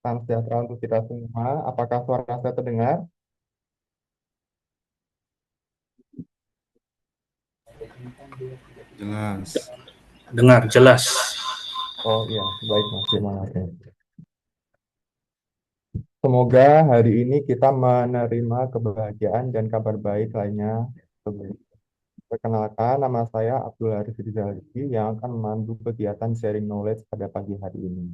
Salam sejahtera untuk kita semua. Apakah suara saya terdengar? Jelas. Dengar jelas. Oh iya, baik Mas. Terima kasih. Semoga hari ini kita menerima kebahagiaan dan kabar baik lainnya. Perkenalkan, nama saya Abdul Haris Rizaldi yang akan memandu kegiatan sharing knowledge pada pagi hari ini.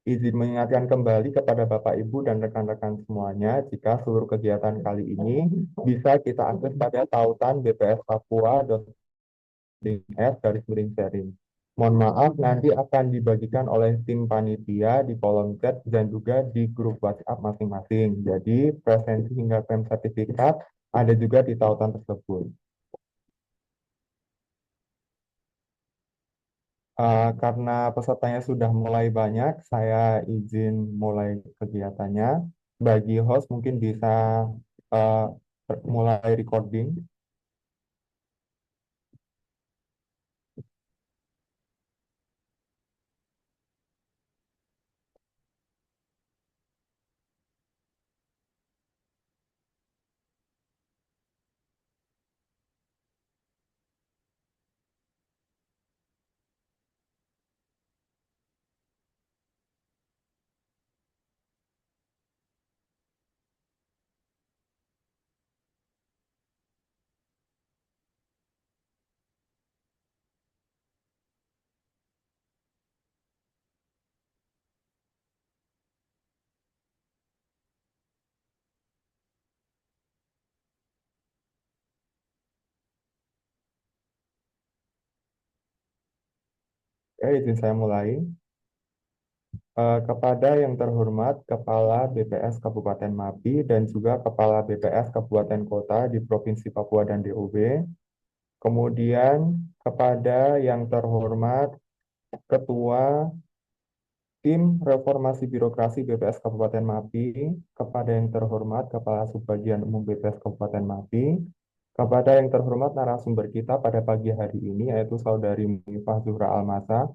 Izin mengingatkan kembali kepada Bapak, Ibu, dan rekan-rekan semuanya jika seluruh kegiatan kali ini bisa kita akses pada tautan BPS Papua S garis miring sharing. Mohon maaf, nanti akan dibagikan oleh tim panitia di kolom chat dan juga di grup WhatsApp masing-masing. Jadi, presensi hingga klaim sertifikat ada juga di tautan tersebut. Karena pesertanya sudah mulai banyak, saya izin mulai kegiatannya. Bagi host mungkin bisa uh, mulai recording. Izin saya mulai. Kepada yang terhormat Kepala BPS Kabupaten Mapi dan juga Kepala BPS Kabupaten Kota di Provinsi Papua dan DOB. Kemudian kepada yang terhormat Ketua Tim Reformasi Birokrasi BPS Kabupaten Mapi, kepada yang terhormat Kepala Subbagian Umum BPS Kabupaten Mapi, kepada yang terhormat narasumber kita pada pagi hari ini yaitu Saudari Munifah Zuhra Almasa.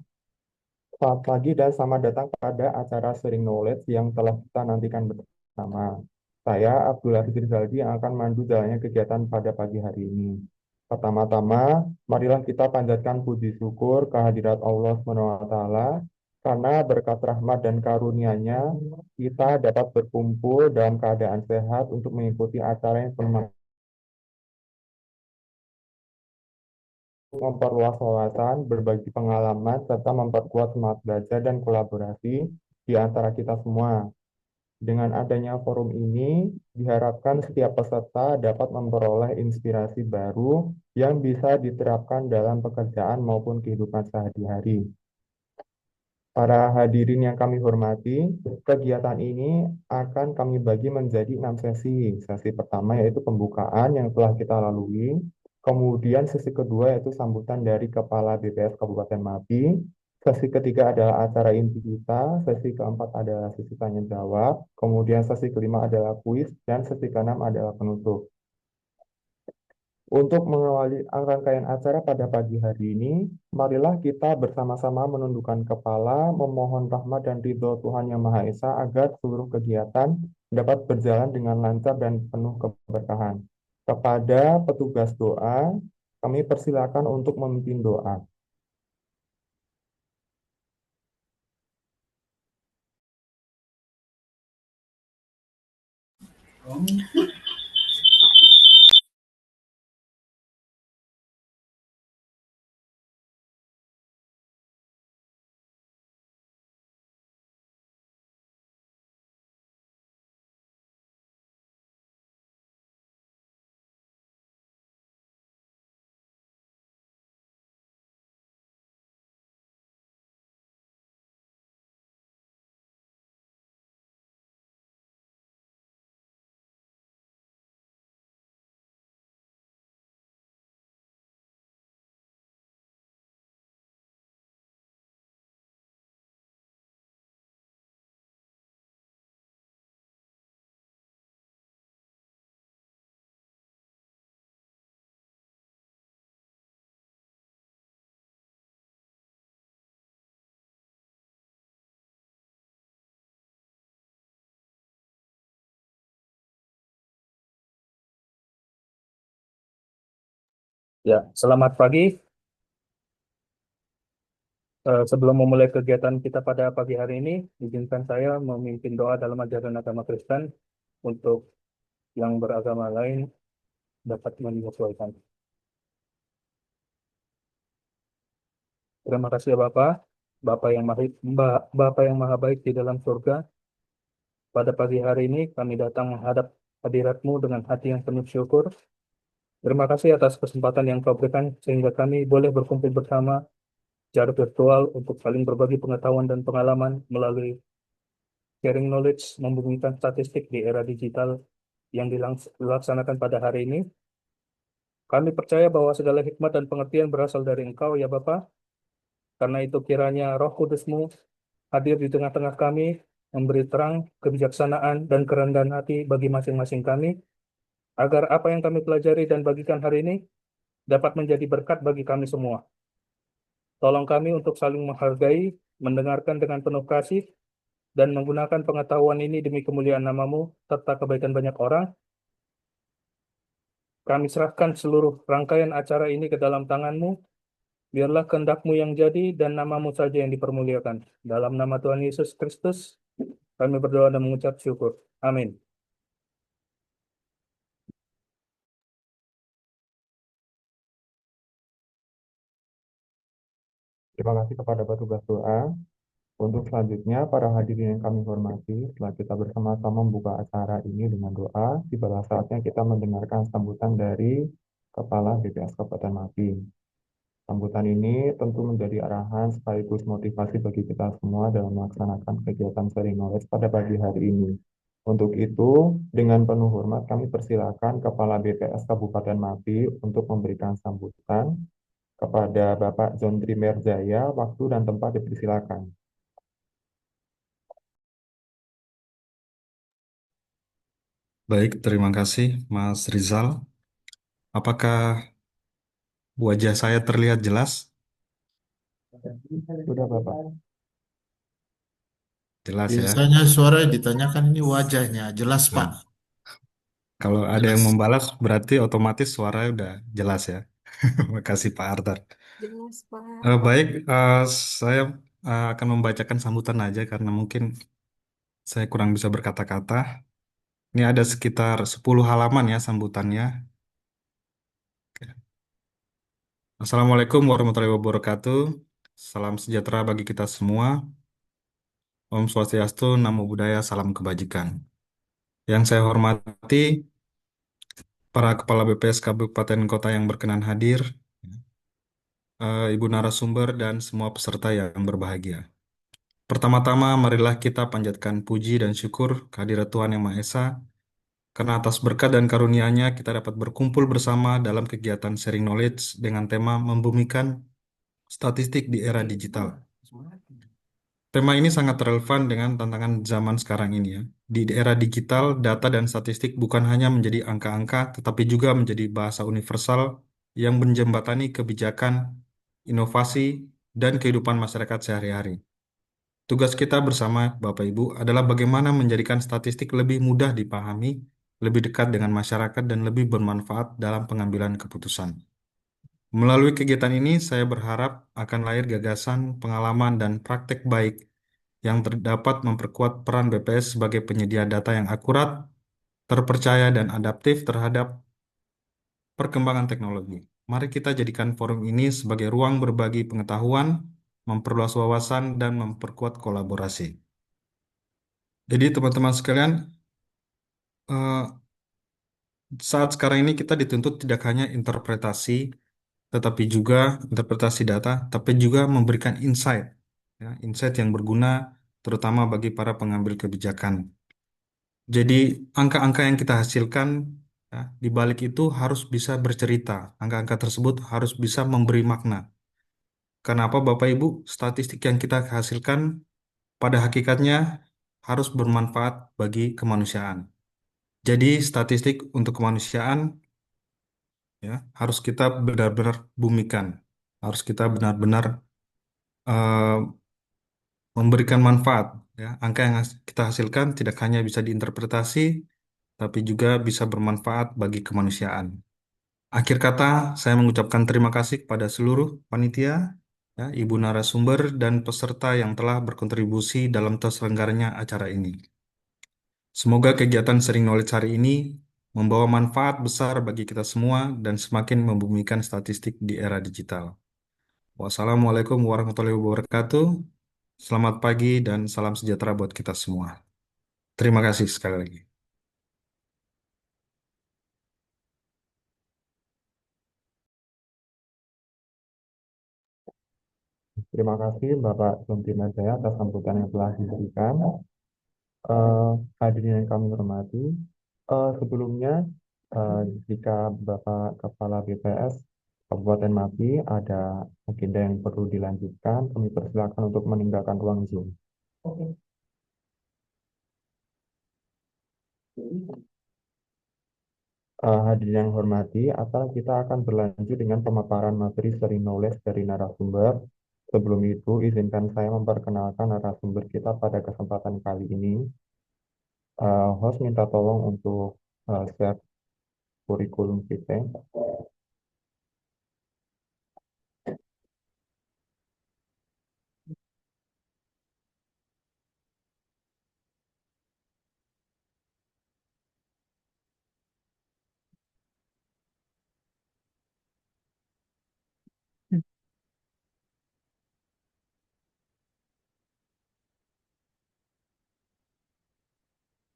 Selamat pagi dan selamat datang pada acara Sharing Knowledge yang telah kita nantikan bersama. Saya Abdul Hafiz Rizaldi yang akan mandu jalannya kegiatan pada pagi hari ini. Pertama-tama, marilah kita panjatkan puji syukur kehadirat Allah SWT karena berkat rahmat dan karunia-Nya kita dapat berkumpul dalam keadaan sehat untuk mengikuti acara yang penuh memperluas wawasan, berbagi pengalaman, serta memperkuat semangat belajar dan kolaborasi di antara kita semua. Dengan adanya forum ini, diharapkan setiap peserta dapat memperoleh inspirasi baru yang bisa diterapkan dalam pekerjaan maupun kehidupan sehari-hari. Para hadirin yang kami hormati, kegiatan ini akan kami bagi menjadi 6 sesi. Sesi pertama yaitu pembukaan yang telah kita lalui. Kemudian sesi kedua yaitu sambutan dari Kepala BPS Kabupaten Mapi. Sesi ketiga adalah acara inti kita. Sesi keempat adalah sesi tanya jawab. Kemudian sesi kelima adalah kuis. Dan sesi keenam adalah penutup. Untuk mengawali rangkaian acara pada pagi hari ini, marilah kita bersama-sama menundukkan kepala, memohon rahmat dan ridho Tuhan Yang Maha Esa agar seluruh kegiatan dapat berjalan dengan lancar dan penuh keberkahan. Kepada petugas doa, kami persilakan untuk memimpin doa. Ya, selamat pagi. Sebelum memulai kegiatan kita pada pagi hari ini, izinkan saya memimpin doa dalam ajaran agama Kristen untuk yang beragama lain dapat menyesuaikan. Terima kasih ya Bapak, Bapak yang maha baik di dalam surga. Pada pagi hari ini kami datang menghadap hadirat-Mu dengan hati yang penuh syukur. Terima kasih atas kesempatan yang Kau berikan sehingga kami boleh berkumpul bersama secara virtual untuk saling berbagi pengetahuan dan pengalaman melalui sharing knowledge, membumikan statistik di era digital yang dilaksanakan pada hari ini. Kami percaya bahwa segala hikmat dan pengertian berasal dari Engkau, ya Bapa. Karena itu kiranya Roh Kudus-Mu hadir di tengah-tengah kami, memberi terang, kebijaksanaan, dan kerendahan hati bagi masing-masing kami, agar apa yang kami pelajari dan bagikan hari ini dapat menjadi berkat bagi kami semua. Tolong kami untuk saling menghargai, mendengarkan dengan penuh kasih, dan menggunakan pengetahuan ini demi kemuliaan namamu, serta kebaikan banyak orang. Kami serahkan seluruh rangkaian acara ini ke dalam tangan-Mu. Biarlah kehendak-Mu yang jadi dan namamu saja yang dipermuliakan. Dalam nama Tuhan Yesus Kristus, kami berdoa dan mengucap syukur. Amin. Terima kasih kepada petugas doa. Untuk selanjutnya, para hadirin yang kami hormati, setelah kita bersama-sama membuka acara ini dengan doa, tibalah saatnya kita mendengarkan sambutan dari Kepala BPS Kabupaten Mapi. Sambutan ini tentu menjadi arahan sekaligus motivasi bagi kita semua dalam melaksanakan kegiatan sharing knowledge pada pagi hari ini. Untuk itu, dengan penuh hormat kami persilakan Kepala BPS Kabupaten Mapi untuk memberikan sambutan kepada Bapak John Trimer Jaya. Waktu dan tempat dipersilakan. Baik, terima kasih Mas Rizal. Apakah wajah saya terlihat jelas? Sudah Bapak. Jelas ya. Biasanya suara yang ditanyakan ini wajahnya. Jelas, Pak. Nah, kalau ada yang Jelas. membalas berarti otomatis suaranya udah jelas ya. Makasih Pak Arthur. Jelas, Pak. Baik, saya akan membacakan sambutan aja karena mungkin saya kurang bisa berkata-kata. Ini ada sekitar 10 halaman ya sambutannya. Assalamualaikum warahmatullahi wabarakatuh. Salam sejahtera bagi kita semua. Om Swastiastu, Namo Buddhaya, salam kebajikan. Yang saya hormati para kepala BPS Kabupaten Kota yang berkenan hadir, Ibu narasumber dan semua peserta yang berbahagia. Pertama-tama, marilah kita panjatkan puji dan syukur kehadirat Tuhan Yang Maha Esa, karena atas berkat dan karunia-Nya kita dapat berkumpul bersama dalam kegiatan sharing knowledge dengan tema membumikan statistik di era digital. Tema ini sangat relevan dengan tantangan zaman sekarang ini ya. Di era digital, data dan statistik bukan hanya menjadi angka-angka, tetapi juga menjadi bahasa universal yang menjembatani kebijakan, inovasi, dan kehidupan masyarakat sehari-hari. Tugas kita bersama Bapak Ibu adalah bagaimana menjadikan statistik lebih mudah dipahami, lebih dekat dengan masyarakat, dan lebih bermanfaat dalam pengambilan keputusan. Melalui kegiatan ini, saya berharap akan lahir gagasan, pengalaman, dan praktek baik yang terdapat memperkuat peran BPS sebagai penyedia data yang akurat, terpercaya, dan adaptif terhadap perkembangan teknologi. Mari kita jadikan forum ini sebagai ruang berbagi pengetahuan, memperluas wawasan, dan memperkuat kolaborasi. Jadi teman-teman sekalian, eh, saat sekarang ini kita dituntut tidak hanya interpretasi, tetapi juga interpretasi data, tapi juga memberikan insight, ya, insight yang berguna terutama bagi para pengambil kebijakan. Jadi angka-angka yang kita hasilkan ya, di balik itu harus bisa bercerita. Angka-angka tersebut harus bisa memberi makna. Kenapa Bapak Ibu, statistik yang kita hasilkan pada hakikatnya harus bermanfaat bagi kemanusiaan. Jadi statistik untuk kemanusiaan ya harus kita benar-benar bumikan. Harus kita benar-benar eh, memberikan manfaat. Ya. Angka yang kita hasilkan tidak hanya bisa diinterpretasi, tapi juga bisa bermanfaat bagi kemanusiaan. Akhir kata, saya mengucapkan terima kasih kepada seluruh panitia, ya, ibu narasumber, dan peserta yang telah berkontribusi dalam terselenggaranya acara ini. Semoga kegiatan Sharing Knowledge hari ini membawa manfaat besar bagi kita semua dan semakin membumikan statistik di era digital. Wassalamualaikum warahmatullahi wabarakatuh. Selamat pagi dan salam sejahtera buat kita semua. Terima kasih sekali lagi. Terima kasih Bapak Sunti Jaya atas sambutan yang telah diberikan. Eh, Hadirin yang kami hormati, sebelumnya jika Bapak Kepala BPS Kabupaten Mapi ada agenda yang perlu dilanjutkan, kami persilakan untuk meninggalkan ruang Zoom. Hadirin yang hormati, atau kita akan berlanjut dengan pemaparan materi sharing knowledge dari narasumber. Sebelum itu, izinkan saya memperkenalkan narasumber kita pada kesempatan kali ini. Host minta tolong untuk share kurikulum kita.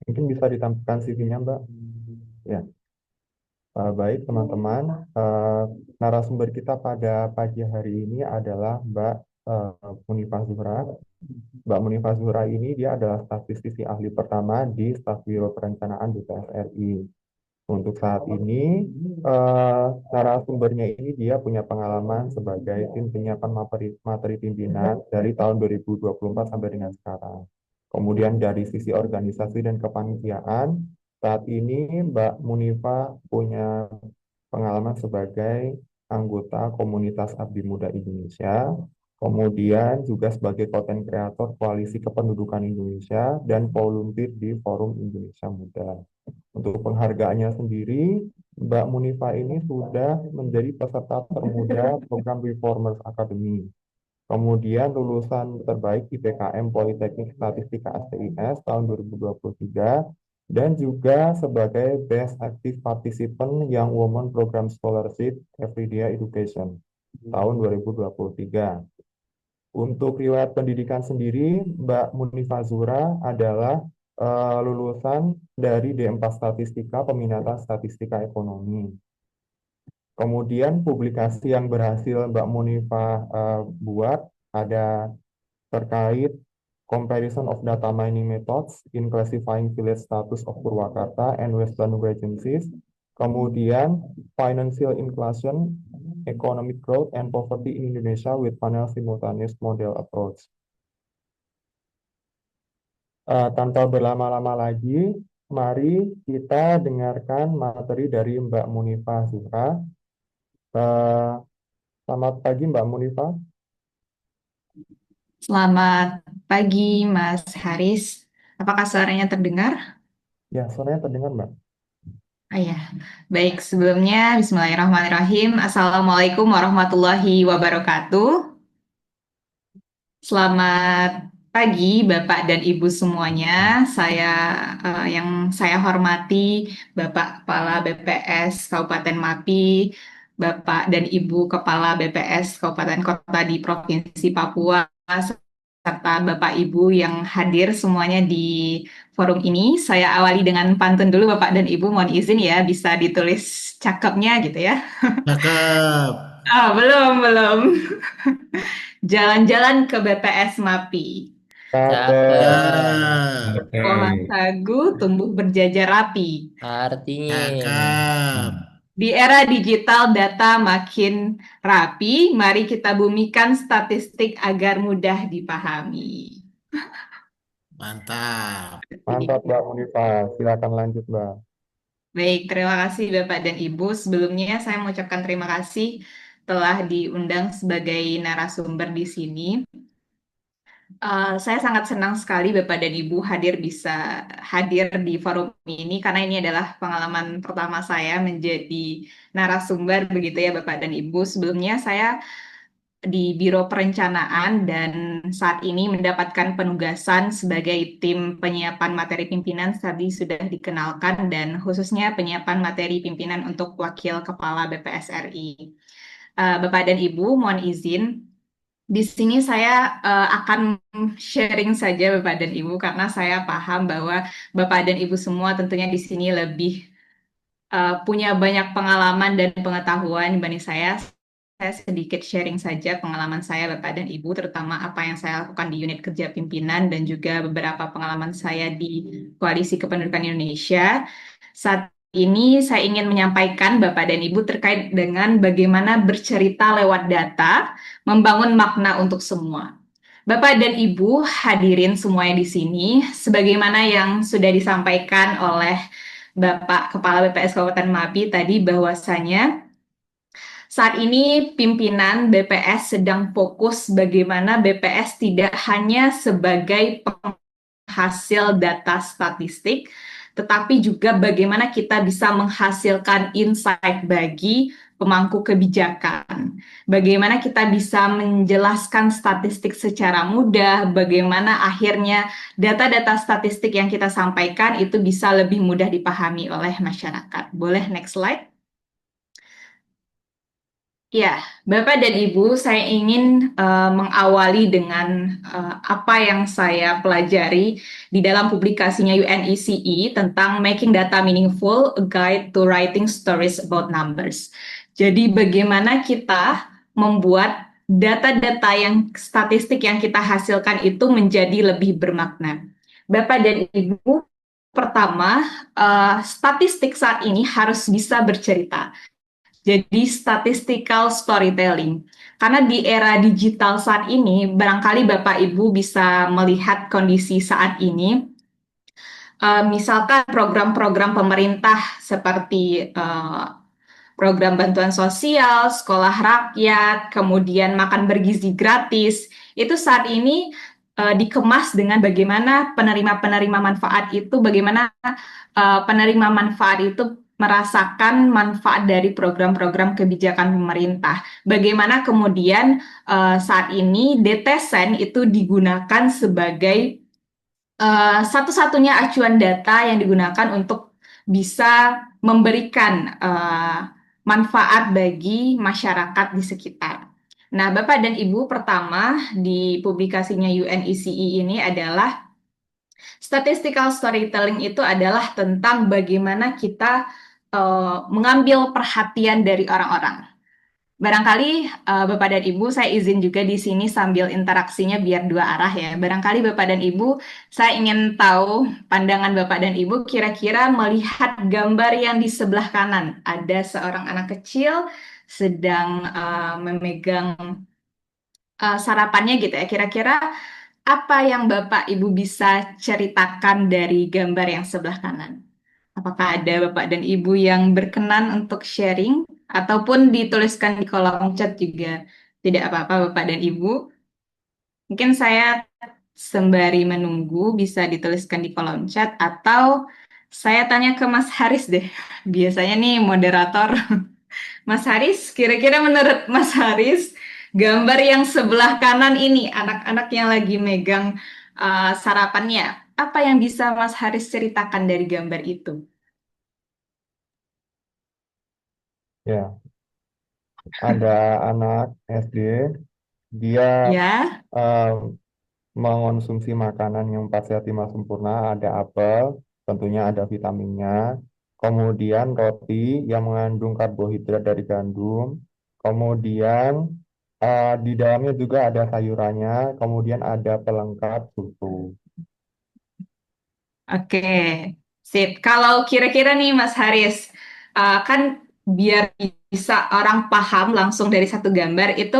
Mungkin bisa ditampilkan CV-nya, Mbak. Ya. Baik, teman-teman. Narasumber kita pada pagi hari ini adalah Mbak Munifah Zuhra. Mbak Munifah Zuhra ini dia adalah statistisi ahli pertama di Staf Biro Perencanaan BPS RI. Untuk saat ini, narasumbernya ini dia punya pengalaman sebagai tim penyiapan materi pimpinan dari tahun 2024 sampai dengan sekarang. Kemudian dari sisi organisasi dan kepanitiaan, saat ini Mbak Munifa punya pengalaman sebagai anggota komunitas Abdi Muda Indonesia, kemudian juga sebagai konten kreator Koalisi Kependudukan Indonesia dan volunteer di Forum Indonesia Muda. Untuk penghargaannya sendiri, Mbak Munifa ini sudah menjadi peserta termuda program Reformers Academy. Kemudian lulusan terbaik IPKM Politeknik Statistika STIS tahun 2023 dan juga sebagai Best Active Participant Young Women Program Scholarship Everyday Education tahun 2023. Untuk riwayat pendidikan sendiri, Mbak Munifa Zura adalah lulusan dari D4 Statistika Peminatan Statistika Ekonomi. Kemudian publikasi yang berhasil Mbak Munifa buat ada terkait comparison of data mining methods in classifying village status of Purwakarta and West Bandung Regencies. Kemudian financial inclusion, economic growth, and poverty in Indonesia with panel simultaneous model approach. Tanpa berlama-lama lagi, mari kita dengarkan materi dari Mbak Munifa Zuhra. Selamat pagi Mbak Munifa. Selamat pagi, Mas Haris. Apakah suaranya terdengar? Ya, suaranya terdengar Mbak. Ah ya, baik. Sebelumnya, Bismillahirrahmanirrahim. Assalamualaikum warahmatullahi wabarakatuh. Selamat pagi, Bapak dan Ibu semuanya. Yang saya hormati, Bapak Kepala BPS Kabupaten Mapi, Bapak dan Ibu Kepala BPS Kabupaten Kota di Provinsi Papua, serta Bapak Ibu yang hadir semuanya di forum ini. Saya awali dengan pantun dulu Bapak dan Ibu, mohon izin ya, bisa ditulis cakepnya gitu ya. Cakep. Belum. Jalan-jalan ke BPS Mapi. Cakep. Ya. Pohon sagu tumbuh berjajar rapi. Artinya, Cakep. Di era digital data makin rapi, mari kita bumikan statistik agar mudah dipahami. Mantap. Mantap Mbak Munifa. Silakan lanjut Mbak. Baik, terima kasih Bapak dan Ibu. Sebelumnya saya mengucapkan terima kasih telah diundang sebagai narasumber di sini. Saya sangat senang sekali Bapak dan Ibu bisa hadir di forum ini karena ini adalah pengalaman pertama saya menjadi narasumber begitu ya Bapak dan Ibu. Sebelumnya saya di Biro Perencanaan dan saat ini mendapatkan penugasan sebagai tim penyiapan materi pimpinan tadi sudah dikenalkan dan khususnya penyiapan materi pimpinan untuk Wakil Kepala BPS RI. Bapak dan Ibu, mohon izin di sini saya akan sharing saja Bapak dan Ibu karena saya paham bahwa Bapak dan Ibu semua tentunya di sini lebih punya banyak pengalaman dan pengetahuan dibanding saya. Saya sedikit sharing saja pengalaman saya Bapak dan Ibu, terutama apa yang saya lakukan di unit kerja pimpinan dan juga beberapa pengalaman saya di Koalisi Kependudukan Indonesia. Saat ini saya ingin menyampaikan Bapak dan Ibu terkait dengan bagaimana bercerita lewat data, membangun makna untuk semua. Bapak dan Ibu hadirin semuanya di sini, sebagaimana yang sudah disampaikan oleh Bapak Kepala BPS Kabupaten Mapi tadi bahwasanya saat ini pimpinan BPS sedang fokus bagaimana BPS tidak hanya sebagai penghasil data statistik, tetapi juga bagaimana kita bisa menghasilkan insight bagi pemangku kebijakan. Bagaimana kita bisa menjelaskan statistik secara mudah, bagaimana akhirnya data-data statistik yang kita sampaikan itu bisa lebih mudah dipahami oleh masyarakat. Boleh next slide? Ya, Bapak dan Ibu, saya ingin mengawali dengan apa yang saya pelajari di dalam publikasinya UNECE tentang Making Data Meaningful, A Guide to Writing Stories About Numbers. Jadi bagaimana kita membuat data-data yang statistik yang kita hasilkan itu menjadi lebih bermakna. Bapak dan Ibu, pertama, statistik saat ini harus bisa bercerita. Jadi statistical storytelling. Karena di era digital saat ini, barangkali Bapak Ibu bisa melihat kondisi saat ini. Misalkan program-program pemerintah seperti program bantuan sosial, sekolah rakyat, kemudian makan bergizi gratis, itu saat ini dikemas dengan bagaimana penerima-penerima manfaat itu, bagaimana penerima manfaat itu merasakan manfaat dari program-program kebijakan pemerintah. Bagaimana kemudian saat ini DTSEN itu digunakan sebagai satu-satunya acuan data yang digunakan untuk bisa memberikan manfaat bagi masyarakat di sekitar. Nah, Bapak dan Ibu, pertama di publikasinya UNECE ini adalah statistical storytelling itu adalah tentang bagaimana kita mengambil perhatian dari orang-orang. Barangkali Bapak dan Ibu, saya izin juga di sini sambil interaksinya biar dua arah ya. Barangkali Bapak dan Ibu, saya ingin tahu pandangan Bapak dan Ibu kira-kira melihat gambar yang di sebelah kanan. Ada seorang anak kecil sedang memegang sarapannya gitu ya. Kira-kira apa yang Bapak Ibu bisa ceritakan dari gambar yang sebelah kanan? Apakah ada Bapak dan Ibu yang berkenan untuk sharing ataupun dituliskan di kolom chat juga tidak apa-apa Bapak dan Ibu. Mungkin saya sembari menunggu bisa dituliskan di kolom chat atau saya tanya ke Mas Haris deh. Biasanya nih moderator. Mas Haris, kira-kira menurut Mas Haris, gambar yang sebelah kanan ini, anak-anak yang lagi megang sarapannya, apa yang bisa Mas Haris ceritakan dari gambar itu? Ya, ada anak SD, dia Ya, mengonsumsi makanan yang 4 sehat 5 sempurna, ada apel, tentunya ada vitaminnya, kemudian roti yang mengandung karbohidrat dari gandum, kemudian di dalamnya juga ada sayurannya, kemudian ada pelengkap susu. oke. Sip. Kalau kira-kira nih Mas Haris, kan biar bisa orang paham langsung dari satu gambar itu,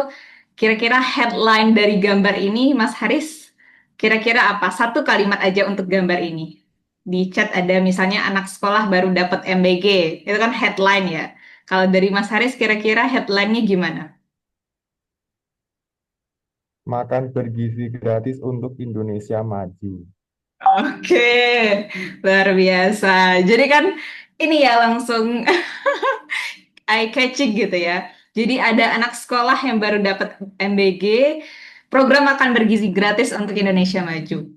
kira-kira headline dari gambar ini, Mas Haris, kira-kira apa? Satu kalimat aja untuk gambar ini. Di chat ada misalnya anak sekolah baru dapat MBG, itu kan headline ya. Kalau dari Mas Haris, kira-kira headline-nya gimana? makan bergizi gratis untuk Indonesia Maju. Oke, luar biasa. Jadi kan ini ya langsung eye catching gitu ya. Jadi ada anak sekolah yang baru dapat MBG, program makan bergizi gratis untuk Indonesia Maju.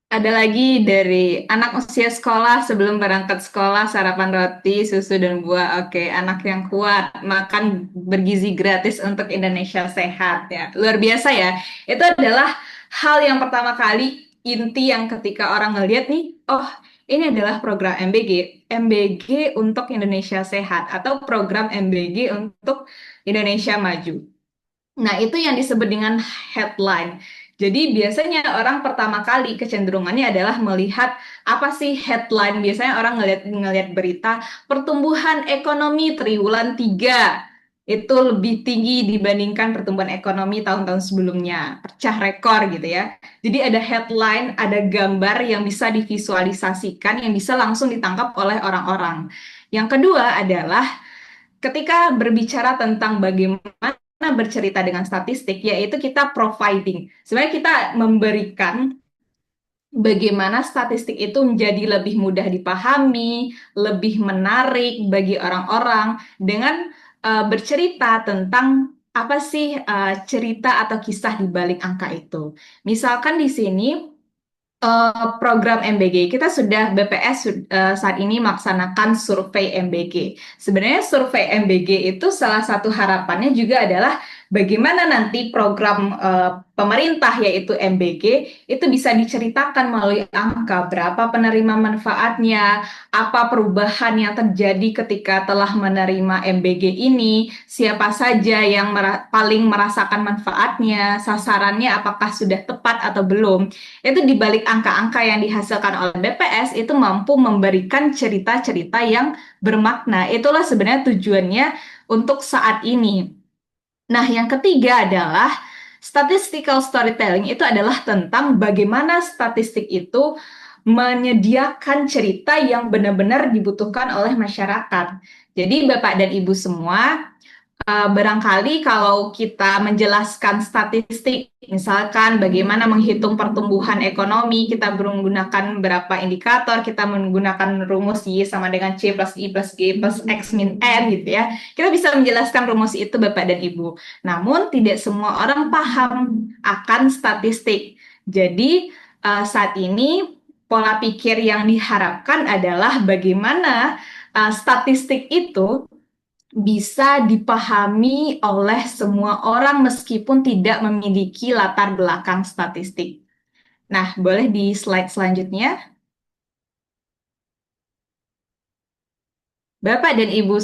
Ada lagi dari anak usia sekolah sebelum berangkat sekolah sarapan roti, susu dan buah. Oke, anak yang kuat makan bergizi gratis untuk Indonesia sehat ya. Luar biasa ya. Itu adalah hal yang pertama kali inti yang ketika orang ngelihat nih, oh ini adalah program MBG, MBG untuk Indonesia sehat atau program MBG untuk Indonesia maju. Nah, itu yang disebut dengan headline. Jadi biasanya orang pertama kali kecenderungannya adalah melihat apa sih headline. Biasanya orang ngelihat berita pertumbuhan ekonomi triwulan 3 itu lebih tinggi dibandingkan pertumbuhan ekonomi tahun-tahun sebelumnya, pecah rekor gitu ya. Jadi ada headline, ada gambar yang bisa divisualisasikan, yang bisa langsung ditangkap oleh orang-orang. Yang kedua adalah ketika berbicara tentang bagaimana bercerita dengan statistik, yaitu kita providing. Sebenarnya kita memberikan bagaimana statistik itu menjadi lebih mudah dipahami, lebih menarik bagi orang-orang dengan bercerita tentang apa sih cerita atau kisah di balik angka itu. Misalkan di sini program MBG. Kita sudah BPS saat ini melaksanakan survei MBG. Sebenarnya survei MBG itu salah satu harapannya juga adalah bagaimana nanti program pemerintah yaitu MBG itu bisa diceritakan melalui angka, berapa penerima manfaatnya, apa perubahan yang terjadi ketika telah menerima MBG ini, siapa saja yang paling merasakan manfaatnya, sasarannya apakah sudah tepat atau belum. Itu di balik angka-angka yang dihasilkan oleh BPS itu mampu memberikan cerita-cerita yang bermakna. Itulah sebenarnya tujuannya untuk saat ini. Nah, yang ketiga adalah statistical storytelling. Itu adalah tentang bagaimana statistik itu menyediakan cerita yang benar-benar dibutuhkan oleh masyarakat. Jadi Bapak dan Ibu semua, barangkali kalau kita menjelaskan statistik, misalkan bagaimana menghitung pertumbuhan ekonomi, kita menggunakan berapa indikator, kita menggunakan rumus Y sama dengan C plus I plus G plus X min N gitu ya. Kita bisa menjelaskan rumus itu Bapak dan Ibu. Namun tidak semua orang paham akan statistik. Jadi saat ini pola pikir yang diharapkan adalah bagaimana statistik itu bisa dipahami oleh semua orang meskipun tidak memiliki latar belakang statistik. Nah, boleh di slide selanjutnya. Bapak dan Ibu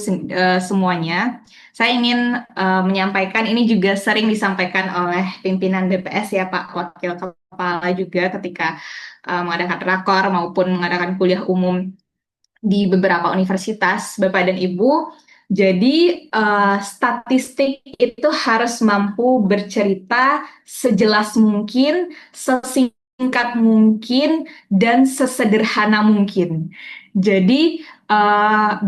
semuanya, saya ingin menyampaikan, ini juga sering disampaikan oleh pimpinan BPS ya Pak Wakil Kepala juga ketika mengadakan rakor maupun mengadakan kuliah umum di beberapa universitas, Bapak dan Ibu. Jadi statistik itu harus mampu bercerita sejelas mungkin, sesingkat mungkin, dan sesederhana mungkin. Jadi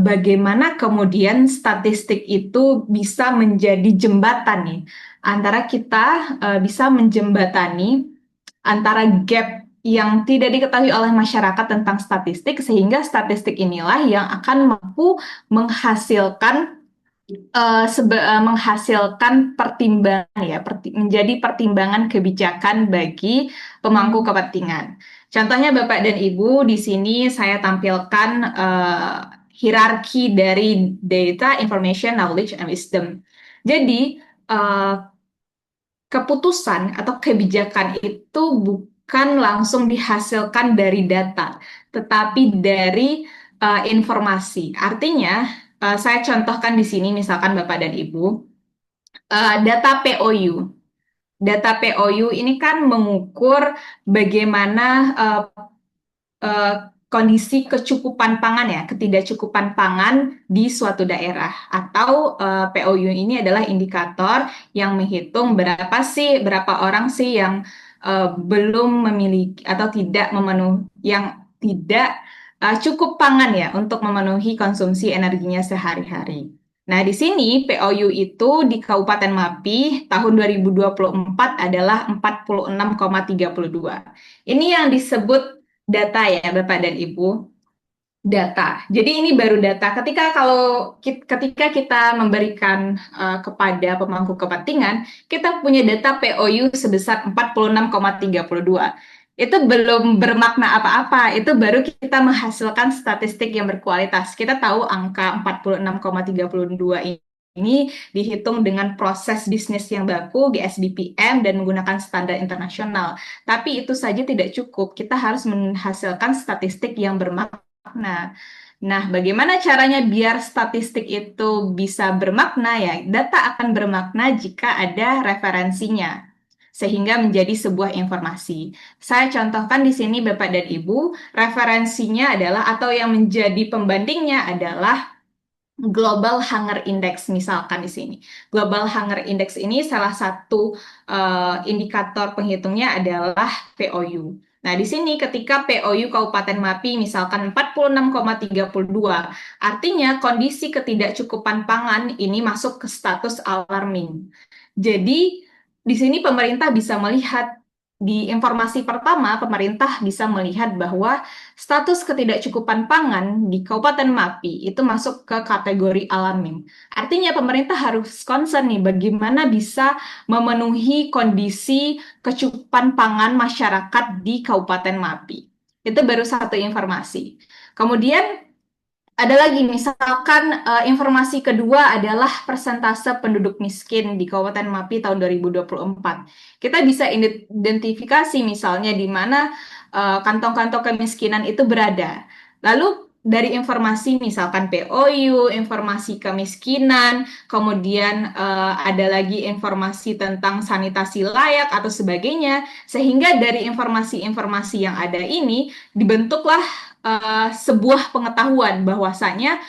bagaimana kemudian statistik itu bisa menjadi jembatan nih antara kita bisa menjembatani antara gap yang tidak diketahui oleh masyarakat tentang statistik, sehingga statistik inilah yang akan mampu menghasilkan menghasilkan pertimbangan ya, menjadi pertimbangan kebijakan bagi pemangku kepentingan. Contohnya Bapak dan Ibu, di sini saya tampilkan hierarki dari data, information, knowledge, and wisdom. Jadi keputusan atau kebijakan itu bukan langsung dihasilkan dari data, tetapi dari informasi. Artinya, saya contohkan di sini, misalkan Bapak dan Ibu, data POU. Data POU ini kan mengukur bagaimana kondisi kecukupan pangan ya, ketidakcukupan pangan di suatu daerah. Atau POU ini adalah indikator yang menghitung berapa orang sih yang belum memiliki atau tidak memenuhi, yang tidak cukup pangan ya untuk memenuhi konsumsi energinya sehari-hari. Nah, di sini POU itu di Kabupaten Mapi tahun 2024 adalah 46,32. Ini yang disebut data ya, Bapak dan Ibu. Data. Jadi ini baru data. Ketika kita memberikan kepada pemangku kepentingan, kita punya data POU sebesar 46,32. Itu belum bermakna apa-apa. Itu baru kita menghasilkan statistik yang berkualitas. Kita tahu angka 46,32 ini dihitung dengan proses bisnis yang baku, GSBPM, dan menggunakan standar internasional. Tapi itu saja tidak cukup. Kita harus menghasilkan statistik yang bermakna. Nah, bagaimana caranya biar statistik itu bisa bermakna ya? Data akan bermakna jika ada referensinya, sehingga menjadi sebuah informasi. Saya contohkan di sini Bapak dan Ibu, referensinya adalah atau yang menjadi pembandingnya adalah Global Hunger Index misalkan di sini. Global Hunger Index ini salah satu indikator penghitungnya adalah POU. Nah, di sini ketika POU Kabupaten Mapi misalkan 46,32, artinya kondisi ketidakcukupan pangan ini masuk ke status alarming. Jadi, di sini pemerintah bisa melihat di informasi pertama, pemerintah bisa melihat bahwa status ketidakcukupan pangan di Kabupaten Mapi itu masuk ke kategori alarming. Artinya pemerintah harus concern nih bagaimana bisa memenuhi kondisi kecukupan pangan masyarakat di Kabupaten Mapi. Itu baru satu informasi. Kemudian ada lagi, misalkan informasi kedua adalah persentase penduduk miskin di Kabupaten Mapi tahun 2024. Kita bisa identifikasi misalnya di mana kantong-kantong kemiskinan itu berada. Lalu dari informasi misalkan POU, informasi kemiskinan, kemudian ada lagi informasi tentang sanitasi layak atau sebagainya, sehingga dari informasi-informasi yang ada ini dibentuklah sebuah pengetahuan bahwasanya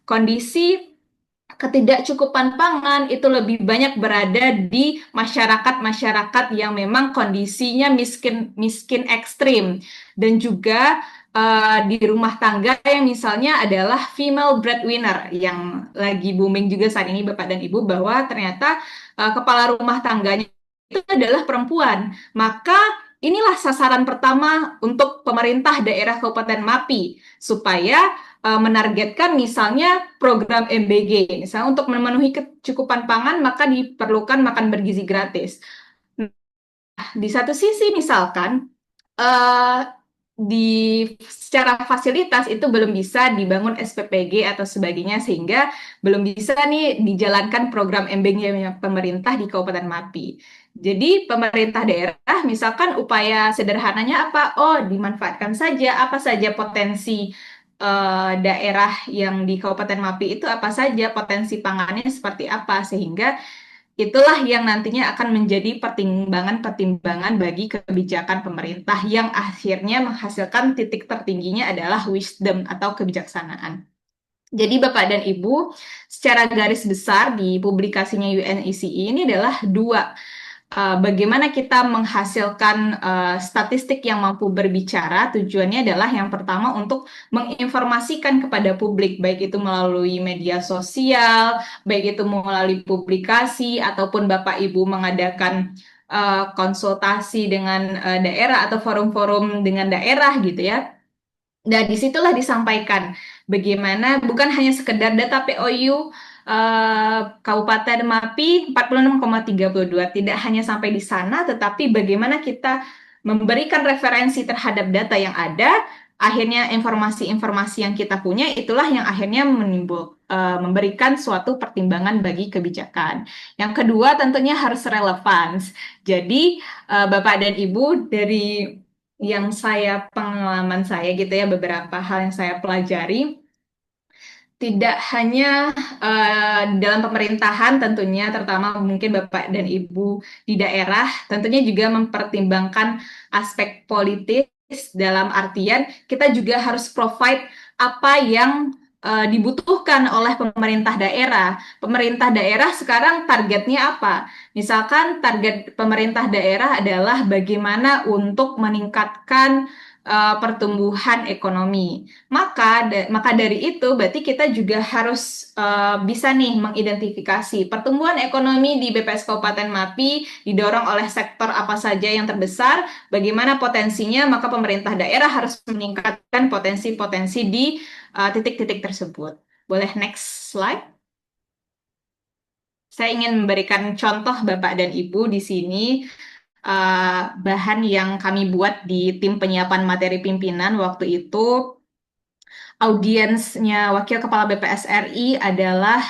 kondisi ketidakcukupan pangan itu lebih banyak berada di masyarakat-masyarakat yang memang kondisinya miskin ekstrim, dan juga di rumah tangga yang misalnya adalah female breadwinner yang lagi booming juga saat ini Bapak dan Ibu, bahwa ternyata kepala rumah tangganya itu adalah perempuan. Maka inilah sasaran pertama untuk pemerintah daerah Kabupaten Mapi supaya menargetkan misalnya program MBG. Misalnya untuk memenuhi kecukupan pangan maka diperlukan makan bergizi gratis. Nah, di satu sisi misalkan secara fasilitas itu belum bisa dibangun SPPG atau sebagainya, sehingga belum bisa nih dijalankan program MBG pemerintah di Kabupaten Mapi. Jadi pemerintah daerah misalkan upaya sederhananya apa? Dimanfaatkan saja apa saja potensi daerah yang di Kabupaten Mapi itu, apa saja potensi pangannya seperti apa, sehingga itulah yang nantinya akan menjadi pertimbangan-pertimbangan bagi kebijakan pemerintah yang akhirnya menghasilkan titik tertingginya adalah wisdom atau kebijaksanaan. Jadi Bapak dan Ibu, secara garis besar di publikasinya UNECE ini adalah dua. Bagaimana kita menghasilkan statistik yang mampu berbicara, tujuannya adalah yang pertama untuk menginformasikan kepada publik, baik itu melalui media sosial, baik itu melalui publikasi, ataupun Bapak Ibu mengadakan konsultasi dengan daerah atau forum-forum dengan daerah gitu ya. Dan disitulah disampaikan bagaimana bukan hanya sekedar data POU Kabupaten Mapi 46,32, tidak hanya sampai di sana, tetapi bagaimana kita memberikan referensi terhadap data yang ada, akhirnya informasi-informasi yang kita punya itulah yang akhirnya memberikan suatu pertimbangan bagi kebijakan. Yang kedua tentunya harus relevan. Jadi Bapak dan Ibu, dari yang pengalaman saya gitu ya, beberapa hal yang saya pelajari, tidak hanya dalam pemerintahan tentunya, terutama mungkin Bapak dan Ibu di daerah, tentunya juga mempertimbangkan aspek politis dalam artian kita juga harus provide apa yang dibutuhkan oleh pemerintah daerah. Pemerintah daerah sekarang targetnya apa? Misalkan target pemerintah daerah adalah bagaimana untuk meningkatkan pertumbuhan ekonomi. Maka dari itu berarti kita juga harus bisa nih mengidentifikasi pertumbuhan ekonomi di BPS Kabupaten Mapi didorong oleh sektor apa saja yang terbesar, bagaimana potensinya, maka pemerintah daerah harus meningkatkan potensi-potensi di titik-titik tersebut. Boleh next slide? Saya ingin memberikan contoh Bapak dan Ibu di sini bahan yang kami buat di tim penyiapan materi pimpinan waktu itu. Audiensnya Wakil Kepala BPS RI adalah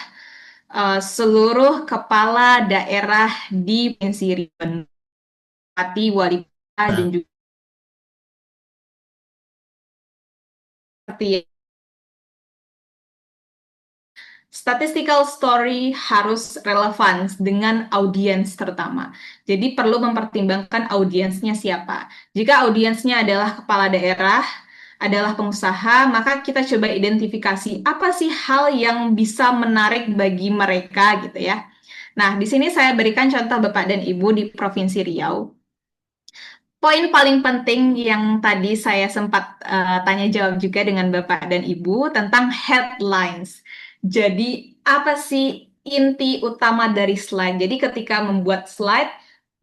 seluruh kepala daerah di Provinsi Riau, Bupati, Wali Kota, dan juga seperti statistical story harus relevan dengan audiens terutama. Jadi perlu mempertimbangkan audiensnya siapa. Jika audiensnya adalah kepala daerah, adalah pengusaha, maka kita coba identifikasi apa sih hal yang bisa menarik bagi mereka gitu ya. Nah, di sini saya berikan contoh Bapak dan Ibu di Provinsi Riau. Poin paling penting yang tadi saya sempat tanya jawab juga dengan Bapak dan Ibu tentang headlines. Jadi, apa sih inti utama dari slide? Jadi, ketika membuat slide,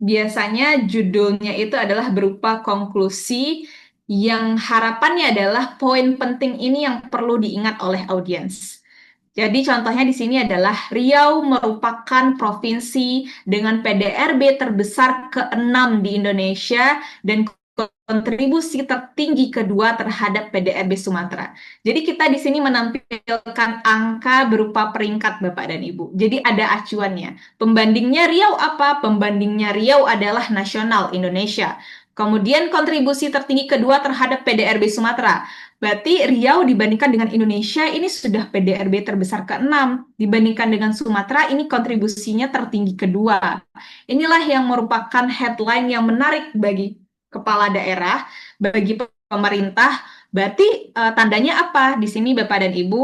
biasanya judulnya itu adalah berupa konklusi yang harapannya adalah poin penting ini yang perlu diingat oleh audiens. Jadi contohnya di sini adalah Riau merupakan provinsi dengan PDRB terbesar ke-6 di Indonesia dan kontribusi tertinggi kedua terhadap PDRB Sumatera. Jadi kita di sini menampilkan angka berupa peringkat Bapak dan Ibu. Jadi ada acuannya. Pembandingnya Riau apa? Pembandingnya Riau adalah nasional Indonesia. Kemudian kontribusi tertinggi kedua terhadap PDRB Sumatera. Berarti Riau dibandingkan dengan Indonesia ini sudah PDRB terbesar ke-6. Dibandingkan dengan Sumatera ini kontribusinya tertinggi kedua. Inilah yang merupakan headline yang menarik bagi kepala daerah, bagi pemerintah. Berarti tandanya apa? Di sini Bapak dan Ibu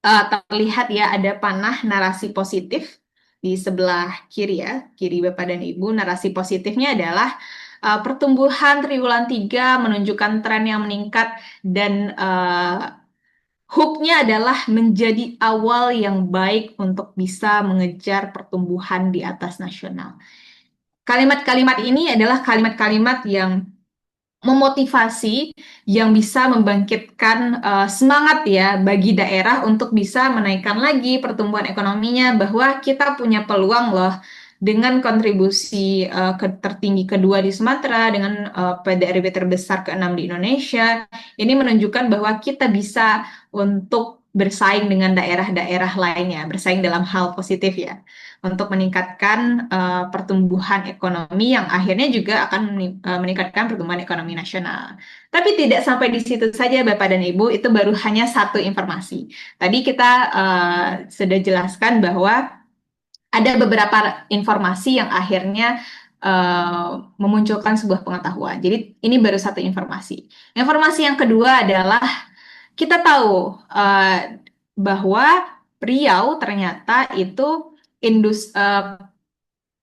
terlihat ya ada panah narasi positif di sebelah kiri ya, kiri Bapak dan Ibu. Narasi positifnya adalah pertumbuhan triwulan 3 menunjukkan tren yang meningkat dan hook-nya adalah menjadi awal yang baik untuk bisa mengejar pertumbuhan di atas nasional. Kalimat-kalimat ini adalah kalimat-kalimat yang memotivasi, yang bisa membangkitkan semangat ya bagi daerah untuk bisa menaikkan lagi pertumbuhan ekonominya, bahwa kita punya peluang loh dengan kontribusi tertinggi kedua di Sumatera, dengan PDRB terbesar ke-6 di Indonesia. Ini menunjukkan bahwa kita bisa untuk bersaing dengan daerah-daerah lainnya, bersaing dalam hal positif ya, untuk meningkatkan pertumbuhan ekonomi yang akhirnya juga akan meningkatkan pertumbuhan ekonomi nasional. Tapi tidak sampai di situ saja Bapak dan Ibu, itu baru hanya satu informasi. Tadi kita sudah jelaskan bahwa ada beberapa informasi yang akhirnya memunculkan sebuah pengetahuan. Jadi ini baru satu informasi. Informasi yang kedua adalah kita tahu bahwa Riau ternyata itu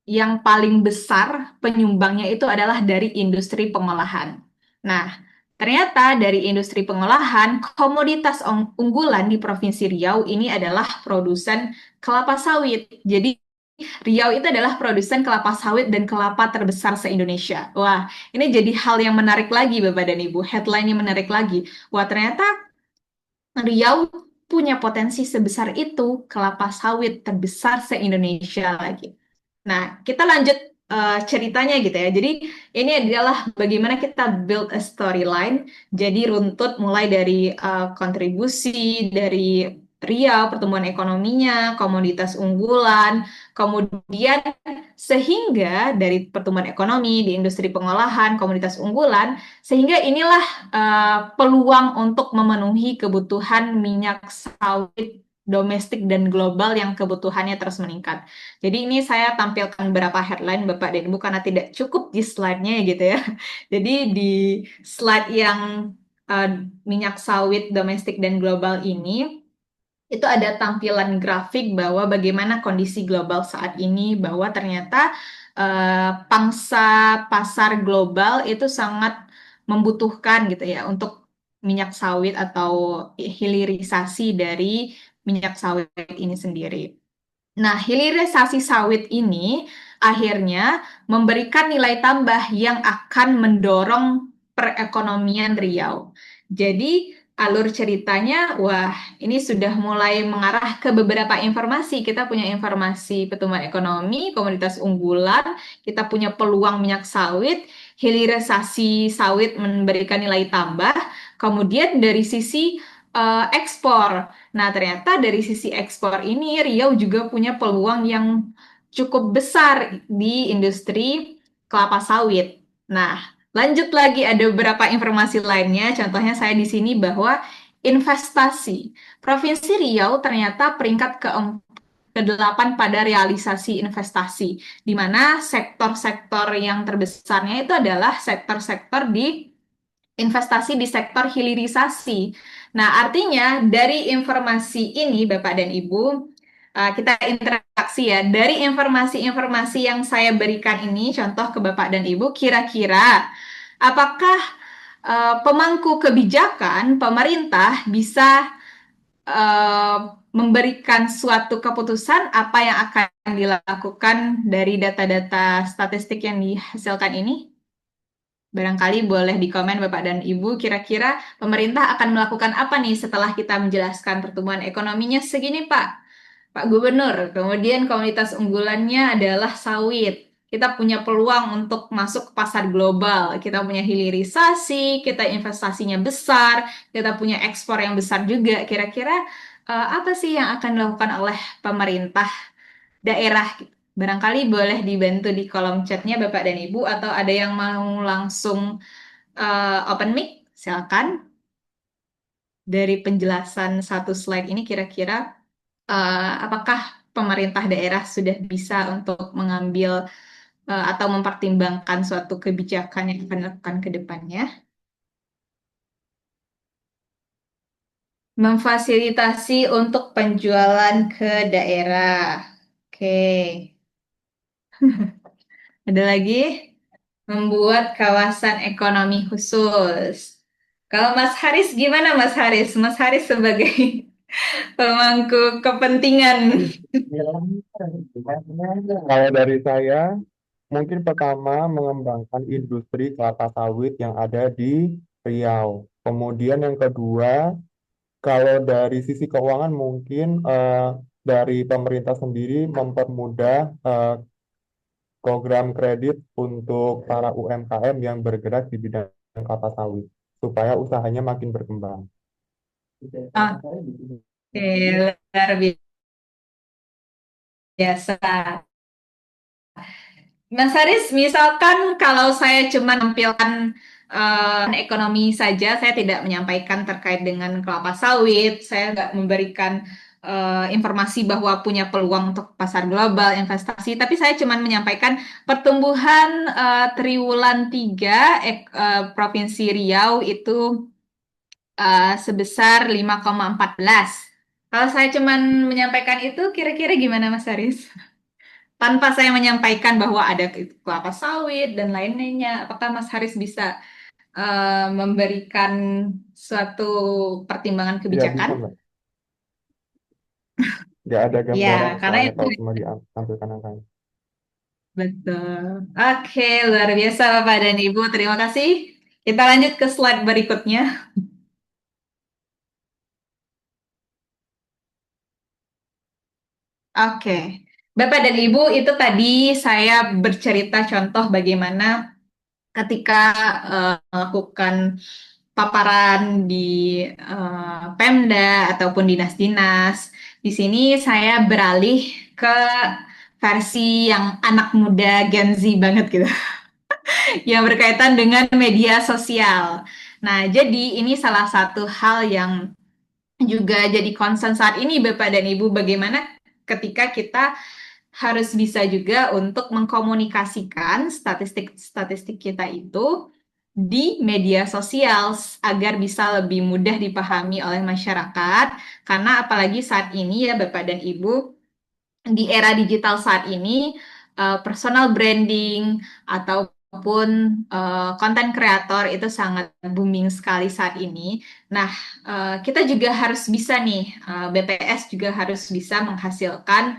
yang paling besar penyumbangnya itu adalah dari industri pengolahan. Nah, ternyata dari industri pengolahan, komoditas unggulan di Provinsi Riau ini adalah produsen kelapa sawit. Jadi, Riau itu adalah produsen kelapa sawit dan kelapa terbesar se-Indonesia. Wah, ini jadi hal yang menarik lagi, Bapak dan Ibu. Headline-nya menarik lagi. Wah, ternyata Riau punya potensi sebesar itu, kelapa sawit terbesar se-Indonesia lagi. Nah, kita lanjut ceritanya gitu ya. Jadi ini adalah bagaimana kita build a storyline. Jadi runtut mulai dari kontribusi dari Riau, pertumbuhan ekonominya, komoditas unggulan, kemudian sehingga dari pertumbuhan ekonomi di industri pengolahan, komoditas unggulan, sehingga inilah peluang untuk memenuhi kebutuhan minyak sawit domestik dan global yang kebutuhannya terus meningkat. Jadi ini saya tampilkan beberapa headline Bapak dan Ibu karena tidak cukup di slide-nya gitu ya. Jadi di slide yang minyak sawit domestik dan global ini, itu ada tampilan grafik bahwa bagaimana kondisi global saat ini, bahwa ternyata pangsa pasar global itu sangat membutuhkan gitu ya untuk minyak sawit atau hilirisasi dari minyak sawit ini sendiri. Nah, hilirisasi sawit ini akhirnya memberikan nilai tambah yang akan mendorong perekonomian Riau. Jadi, alur ceritanya, wah, ini sudah mulai mengarah ke beberapa informasi. Kita punya informasi pertumbuhan ekonomi, komoditas unggulan, kita punya peluang minyak sawit, hilirisasi sawit memberikan nilai tambah, kemudian dari sisi ekspor. Nah, ternyata dari sisi ekspor ini Riau juga punya peluang yang cukup besar di industri kelapa sawit. Nah, lanjut lagi ada beberapa informasi lainnya. Contohnya saya di sini bahwa investasi. Provinsi Riau ternyata peringkat ke-8 pada realisasi investasi, di mana sektor-sektor yang terbesarnya itu adalah sektor-sektor di investasi di sektor hilirisasi. Nah, artinya dari informasi ini, Bapak dan Ibu, kita interaksi ya. Dari informasi-informasi yang saya berikan ini, contoh ke Bapak dan Ibu, kira-kira apakah pemangku kebijakan pemerintah bisa eh, memberikan suatu keputusan apa yang akan dilakukan dari data-data statistik yang dihasilkan ini? Barangkali boleh di komen Bapak dan Ibu, kira-kira pemerintah akan melakukan apa nih setelah kita menjelaskan pertumbuhan ekonominya segini Pak? Pak Gubernur, kemudian komoditas unggulannya adalah sawit. Kita punya peluang untuk masuk ke pasar global. Kita punya hilirisasi, kita investasinya besar, kita punya ekspor yang besar juga. Kira-kira apa sih yang akan dilakukan oleh pemerintah daerah? Barangkali boleh dibantu di kolom chatnya Bapak dan Ibu, atau ada yang mau langsung open mic, silakan. Dari penjelasan satu slide ini kira-kira apakah pemerintah daerah sudah bisa untuk mengambil atau mempertimbangkan suatu kebijakan yang akan dilakukan ke depannya? Memfasilitasi untuk penjualan ke daerah. Oke. Ada lagi? Membuat kawasan ekonomi khusus. Kalau Mas Haris gimana Mas Haris? Mas Haris sebagai pemangku kepentingan. Kalau dari saya, mungkin pertama mengembangkan industri kelapa sawit yang ada di Riau. Kemudian yang kedua, kalau dari sisi keuangan mungkin dari pemerintah sendiri mempermudah program kredit untuk para UMKM yang bergerak di bidang kelapa sawit supaya usahanya makin berkembang. Oke, luar biasa. Mas Haris, misalkan kalau saya cuma menampilkan ekonomi saja, saya tidak menyampaikan terkait dengan kelapa sawit, saya nggak memberikan informasi bahwa punya peluang untuk pasar global, investasi, tapi saya cuma menyampaikan pertumbuhan triwulan 3 Provinsi Riau itu sebesar 5,14. Kalau saya cuma menyampaikan itu, kira-kira gimana Mas Haris? Tanpa saya menyampaikan bahwa ada kelapa sawit dan lain-lainnya, apakah Mas Haris bisa memberikan suatu pertimbangan Ya, bisa, kebijakan? Mbak. Nggak ada Ya, gambaran karena soalnya itu kalau cuma ditampilkan angkanya. betul. Oke, luar biasa Bapak dan Ibu. Terima kasih. Kita lanjut ke slide berikutnya. Oke, Bapak dan Ibu, itu tadi saya bercerita contoh bagaimana ketika melakukan paparan di Pemda ataupun dinas-dinas. Di sini saya beralih ke versi yang anak muda Gen Z banget gitu, yang berkaitan dengan media sosial. Nah, jadi ini salah satu hal yang juga jadi concern saat ini, Bapak dan Ibu, bagaimana ketika kita harus bisa juga untuk mengkomunikasikan statistik-statistik kita itu di media sosial agar bisa lebih mudah dipahami oleh masyarakat. Karena apalagi saat ini ya Bapak dan Ibu, di era digital saat ini, personal branding ataupun maupun konten kreator itu sangat booming sekali saat ini. Nah, kita juga harus bisa nih, BPS juga harus bisa menghasilkan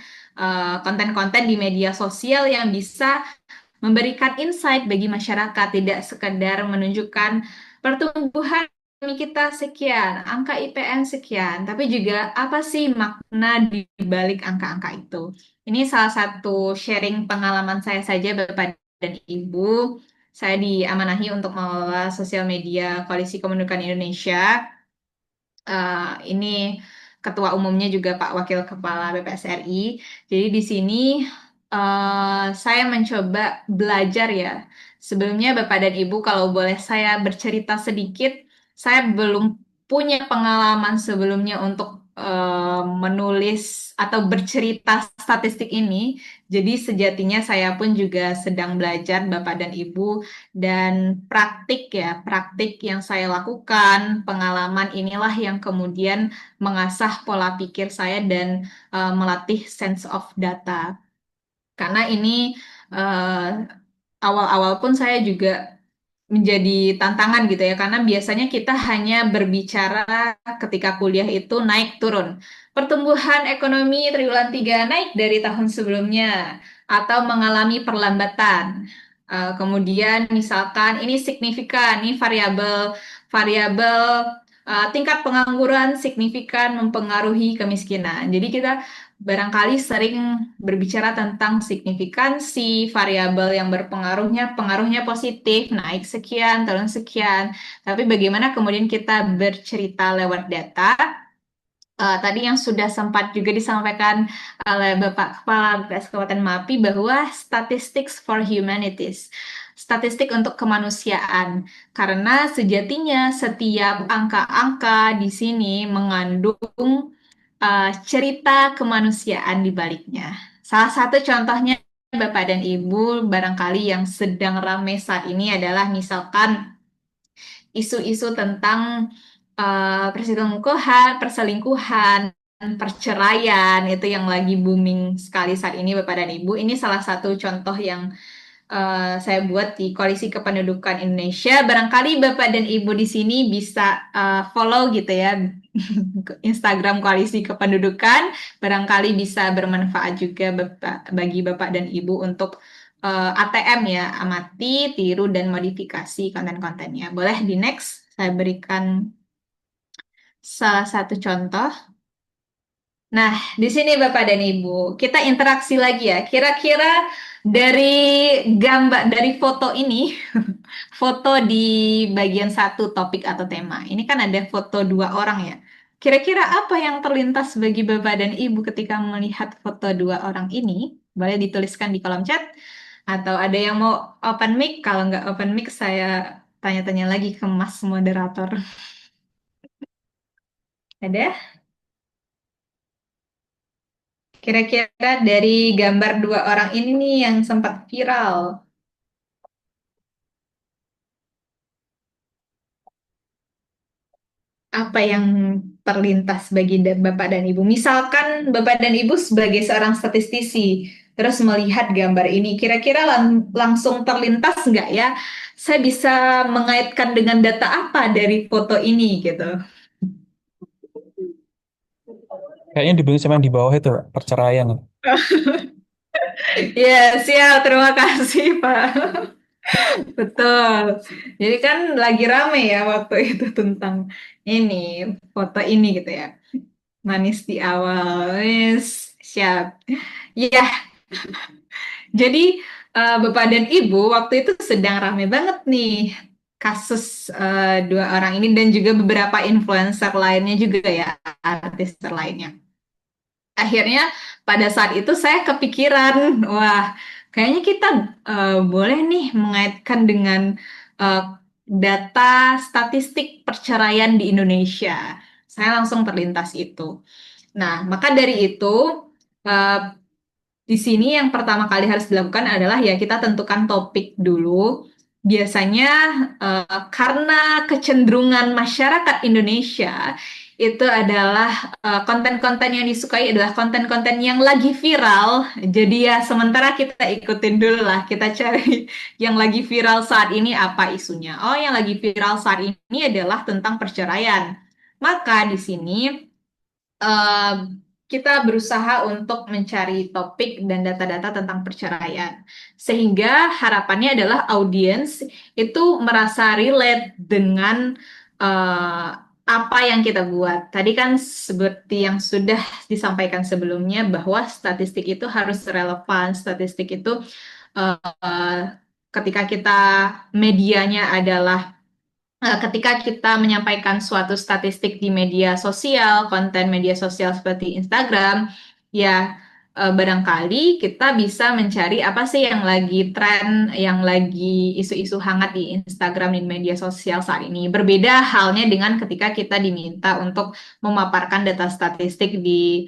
konten-konten di media sosial yang bisa memberikan insight bagi masyarakat, tidak sekedar menunjukkan pertumbuhan ekonomi kita sekian, angka IPM sekian, tapi juga apa sih makna di balik angka-angka itu. Ini salah satu sharing pengalaman saya saja, Bapak dan Ibu. Saya diamanahi untuk mengelola sosial media Koalisi Kependudukan Indonesia. Ini ketua umumnya juga Pak Wakil Kepala BPS RI. Jadi di sini saya mencoba belajar ya. Sebelumnya Bapak dan Ibu, kalau boleh saya bercerita sedikit, saya belum punya pengalaman sebelumnya untuk menulis atau bercerita statistik ini. Jadi sejatinya saya pun juga sedang belajar Bapak dan Ibu, dan praktik ya, praktik yang saya lakukan, pengalaman inilah yang kemudian mengasah pola pikir saya dan melatih sense of data. Karena ini eh, awal-awal pun saya juga menjadi tantangan gitu ya, karena biasanya kita hanya berbicara ketika kuliah itu naik turun. Pertumbuhan ekonomi triwulan 3 naik dari tahun sebelumnya atau mengalami perlambatan. Kemudian misalkan ini signifikan, ini variabel variabel tingkat pengangguran signifikan mempengaruhi kemiskinan. Jadi kita barangkali sering berbicara tentang signifikansi, variabel yang pengaruhnya positif, naik sekian, turun sekian. Tapi bagaimana kemudian kita bercerita lewat data? Tadi yang sudah sempat juga disampaikan oleh Bapak Kepala BPS Kabupaten Mapi bahwa statistics for humanities, statistik untuk kemanusiaan, karena sejatinya setiap angka-angka di sini mengandung cerita kemanusiaan di baliknya. Salah satu contohnya Bapak dan Ibu barangkali yang sedang ramai saat ini adalah misalkan isu-isu tentang perselingkuhan, perceraian itu yang lagi booming sekali saat ini Bapak dan Ibu. Ini salah satu contoh yang saya buat di Koalisi Kependudukan Indonesia. Barangkali Bapak dan Ibu di sini bisa follow gitu ya Instagram Koalisi Kependudukan. Barangkali bisa bermanfaat juga bagi Bapak dan Ibu untuk ATM ya, amati, tiru, dan modifikasi konten-kontennya. Boleh di next, saya berikan salah satu contoh. Nah, di sini Bapak dan Ibu, kita interaksi lagi ya. Kira-kira dari gambar, dari foto ini, foto di bagian satu topik atau tema. Ini kan ada foto dua orang ya. Kira-kira apa yang terlintas bagi Bapak dan Ibu ketika melihat foto dua orang ini? Boleh dituliskan di kolom chat. Atau ada yang mau open mic? Kalau nggak open mic, saya tanya-tanya lagi ke Mas Moderator. Ada? Kira-kira dari gambar dua orang ini nih yang sempat viral. Apa yang terlintas bagi Bapak dan Ibu? Misalkan Bapak dan Ibu sebagai seorang statistisi, terus melihat gambar ini, kira-kira langsung terlintas nggak ya? Saya bisa mengaitkan dengan data apa dari foto ini gitu. Kayaknya dibeli sama yang di bawah itu, perceraian. Ya, siap. Terima kasih, Pak. Betul. Jadi kan lagi rame ya waktu itu tentang ini, foto ini gitu ya. Manis di awal. Yes, siap. Ya, jadi Bapak dan Ibu waktu itu sedang rame banget nih kasus dua orang ini dan juga beberapa influencer lainnya juga ya, artis lainnya. Akhirnya pada saat itu saya kepikiran, wah kayaknya kita boleh nih mengaitkan dengan eh, data statistik perceraian di Indonesia. Saya langsung terlintas itu. Nah, maka dari itu eh, di sini yang pertama kali harus dilakukan adalah ya kita tentukan topik dulu. Biasanya karena kecenderungan masyarakat Indonesia itu adalah konten-konten yang disukai adalah konten-konten yang lagi viral. Jadi ya sementara kita ikutin dulu lah, kita cari yang lagi viral saat ini apa isunya. Oh, yang lagi viral saat ini adalah tentang perceraian. Maka di sini eh, kita berusaha untuk mencari topik dan data-data tentang perceraian. Sehingga harapannya adalah audiens itu merasa relate dengan eh, apa yang kita buat. Tadi kan seperti yang sudah disampaikan sebelumnya bahwa statistik itu harus relevan. Statistik itu eh, ketika kita medianya adalah ketika kita menyampaikan suatu statistik di media sosial, konten media sosial seperti Instagram, ya barangkali kita bisa mencari apa sih yang lagi tren, yang lagi isu-isu hangat di Instagram dan media sosial saat ini. Berbeda halnya dengan ketika kita diminta untuk memaparkan data statistik di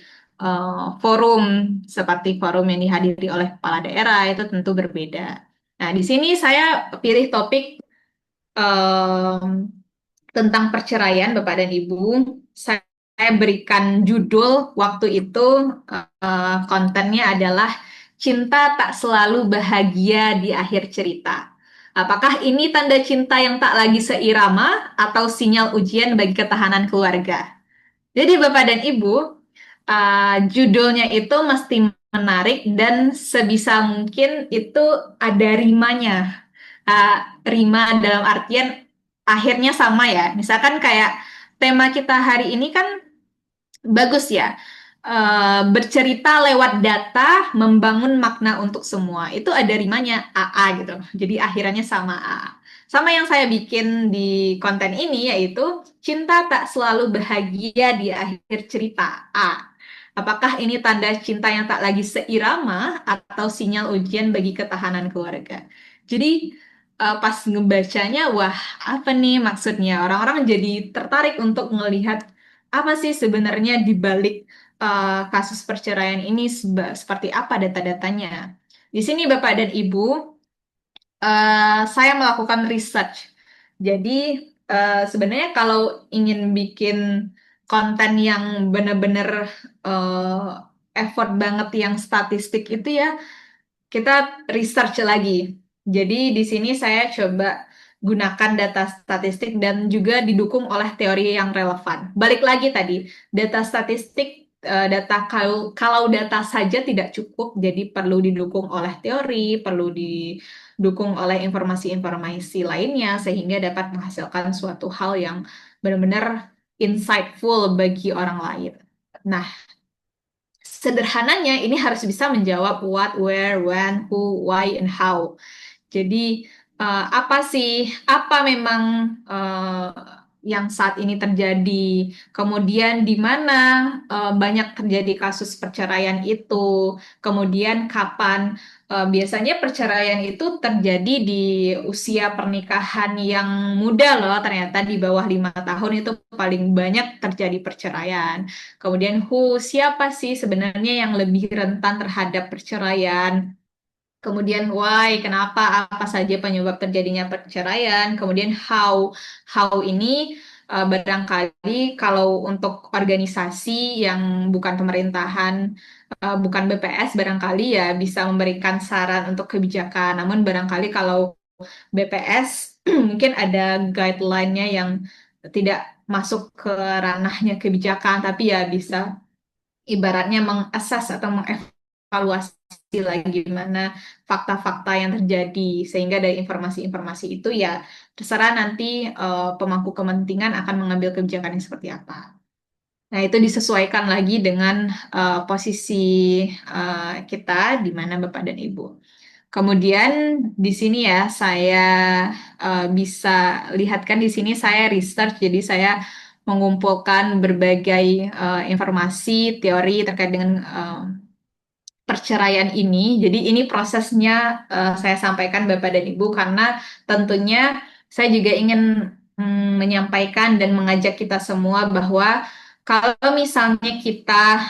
forum seperti forum yang dihadiri oleh kepala daerah, itu tentu berbeda. Nah, di sini saya pilih topik em, tentang perceraian Bapak dan Ibu. Saya berikan judul waktu itu kontennya adalah Cinta Tak Selalu Bahagia di Akhir Cerita. Apakah ini tanda cinta yang tak lagi seirama atau sinyal ujian bagi ketahanan keluarga? Jadi Bapak dan Ibu, judulnya itu mesti menarik dan sebisa mungkin itu ada rimanya. Rima dalam artian akhirnya sama ya. Misalkan kayak tema kita hari ini kan bagus ya. Bercerita lewat data, membangun makna untuk semua. Itu ada rimanya AA gitu. Jadi akhirannya sama AA. Sama yang saya bikin di konten ini yaitu cinta tak selalu bahagia di akhir cerita A. Apakah ini tanda cinta yang tak lagi seirama atau sinyal ujian bagi ketahanan keluarga? Jadi pas ngebacanya, wah apa nih maksudnya? Orang-orang jadi tertarik untuk melihat apa sih sebenarnya di balik kasus perceraian ini seperti apa data-datanya. Di sini Bapak dan Ibu, saya melakukan research. Jadi sebenarnya kalau ingin bikin konten yang benar-benar effort banget yang statistik itu ya kita research lagi. Jadi di sini saya coba gunakan data statistik dan juga didukung oleh teori yang relevan. Balik lagi tadi, data statistik, kalau data saja tidak cukup, jadi perlu didukung oleh teori, perlu didukung oleh informasi-informasi lainnya sehingga dapat menghasilkan suatu hal yang benar-benar insightful bagi orang lain. Nah, sederhananya ini harus bisa menjawab what, where, when, who, why, and how. Jadi apa memang yang saat ini terjadi, kemudian di mana banyak terjadi kasus perceraian itu, kemudian kapan. Biasanya perceraian itu terjadi di usia pernikahan yang muda loh, ternyata di bawah 5 tahun itu paling banyak terjadi perceraian. Kemudian who, siapa sih sebenarnya yang lebih rentan terhadap perceraian? Kemudian why, kenapa, apa saja penyebab terjadinya perceraian? Kemudian how ini barangkali kalau untuk organisasi yang bukan pemerintahan, bukan BPS, barangkali ya bisa memberikan saran untuk kebijakan. Namun barangkali kalau BPS mungkin ada guideline-nya yang tidak masuk ke ranahnya kebijakan, tapi ya bisa ibaratnya mengakses atau mengevaluasi lagi gimana fakta-fakta yang terjadi sehingga dari informasi-informasi itu ya terserah nanti pemangku kepentingan akan mengambil kebijakan yang seperti apa. Nah, itu disesuaikan lagi dengan posisi kita di mana Bapak dan Ibu. Kemudian di sini ya saya bisa lihatkan di sini saya research, jadi saya mengumpulkan berbagai informasi teori terkait dengan perceraian ini. Jadi ini prosesnya saya sampaikan Bapak dan Ibu karena tentunya saya juga ingin menyampaikan dan mengajak kita semua bahwa kalau misalnya kita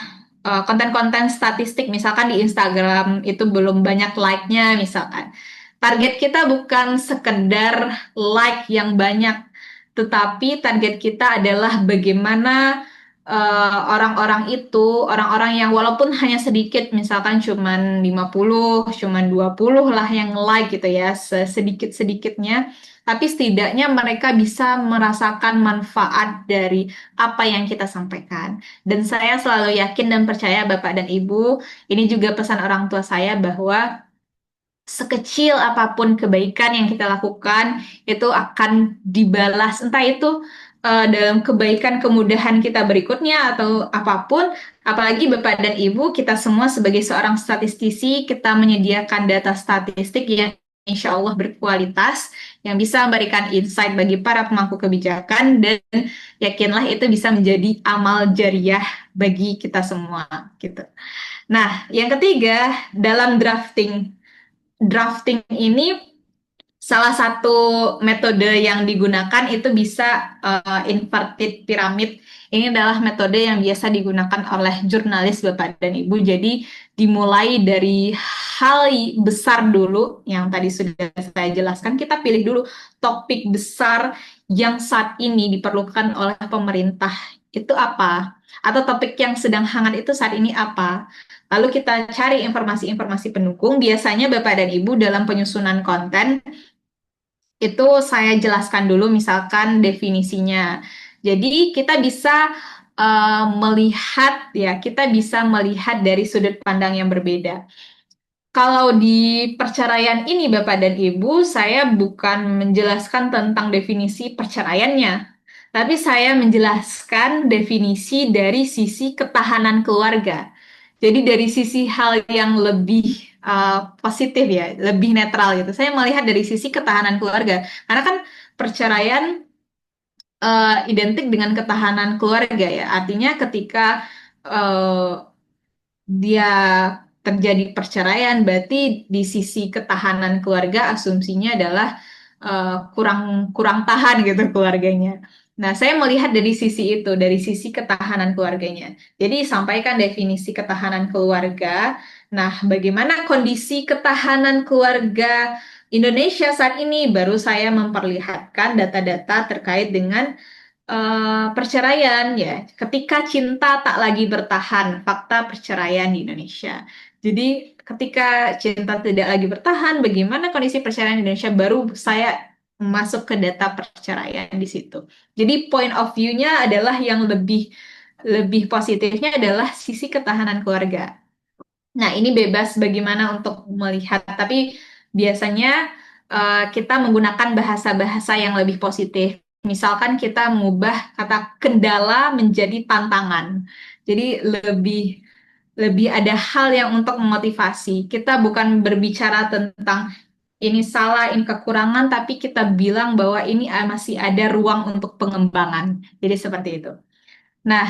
konten-konten statistik misalkan di Instagram itu belum banyak like-nya misalkan. Target kita bukan sekedar like yang banyak, tetapi target kita adalah bagaimana orang-orang itu, orang-orang yang walaupun hanya sedikit, misalkan cuman 50, cuman 20 lah yang like gitu ya, sedikit-sedikitnya, tapi setidaknya mereka bisa merasakan manfaat dari apa yang kita sampaikan. Dan saya selalu yakin dan percaya Bapak dan Ibu, ini juga pesan orang tua saya bahwa sekecil apapun kebaikan yang kita lakukan itu akan dibalas, entah itu dalam kebaikan kemudahan kita berikutnya atau apapun. Apalagi Bapak dan Ibu, kita semua sebagai seorang statistisi, kita menyediakan data statistik yang insya Allah berkualitas, yang bisa memberikan insight bagi para pemangku kebijakan, dan yakinlah itu bisa menjadi amal jariah bagi kita semua gitu. Nah, yang ketiga, dalam drafting ini salah satu metode yang digunakan itu bisa inverted pyramid. Ini adalah metode yang biasa digunakan oleh jurnalis Bapak dan Ibu. Jadi dimulai dari hal besar dulu yang tadi sudah saya jelaskan. Kita pilih dulu topik besar yang saat ini diperlukan oleh pemerintah itu apa? Atau topik yang sedang hangat itu saat ini apa? Lalu kita cari informasi-informasi pendukung. Biasanya Bapak dan Ibu dalam penyusunan konten itu saya jelaskan dulu misalkan definisinya. Jadi kita bisa kita bisa melihat dari sudut pandang yang berbeda. Kalau di perceraian ini Bapak dan Ibu, saya bukan menjelaskan tentang definisi perceraiannya, tapi saya menjelaskan definisi dari sisi ketahanan keluarga. Jadi dari sisi hal yang lebih positif ya, lebih netral gitu. Saya melihat dari sisi ketahanan keluarga. Karena kan perceraian identik dengan ketahanan keluarga ya. Artinya ketika dia terjadi perceraian, berarti di sisi ketahanan keluarga asumsinya adalah kurang kurang tahan gitu keluarganya. Nah, saya melihat dari sisi itu, dari sisi ketahanan keluarganya. Jadi sampaikan definisi ketahanan keluarga. Nah, bagaimana kondisi ketahanan keluarga Indonesia saat ini? Baru saya memperlihatkan data-data terkait dengan perceraian ya, ketika cinta tak lagi bertahan, fakta perceraian di Indonesia. Jadi ketika cinta tidak lagi bertahan, bagaimana kondisi perceraian di Indonesia? Baru saya masuk ke data perceraian di situ. Jadi point of view-nya adalah yang lebih lebih positifnya adalah sisi ketahanan keluarga. Nah, ini bebas bagaimana untuk melihat, tapi biasanya kita menggunakan bahasa-bahasa yang lebih positif. Misalkan kita mengubah kata kendala menjadi tantangan. Jadi lebih lebih ada hal yang untuk memotivasi. Kita bukan berbicara tentang ini salah, ini kekurangan, tapi kita bilang bahwa ini masih ada ruang untuk pengembangan. Jadi seperti itu. Nah,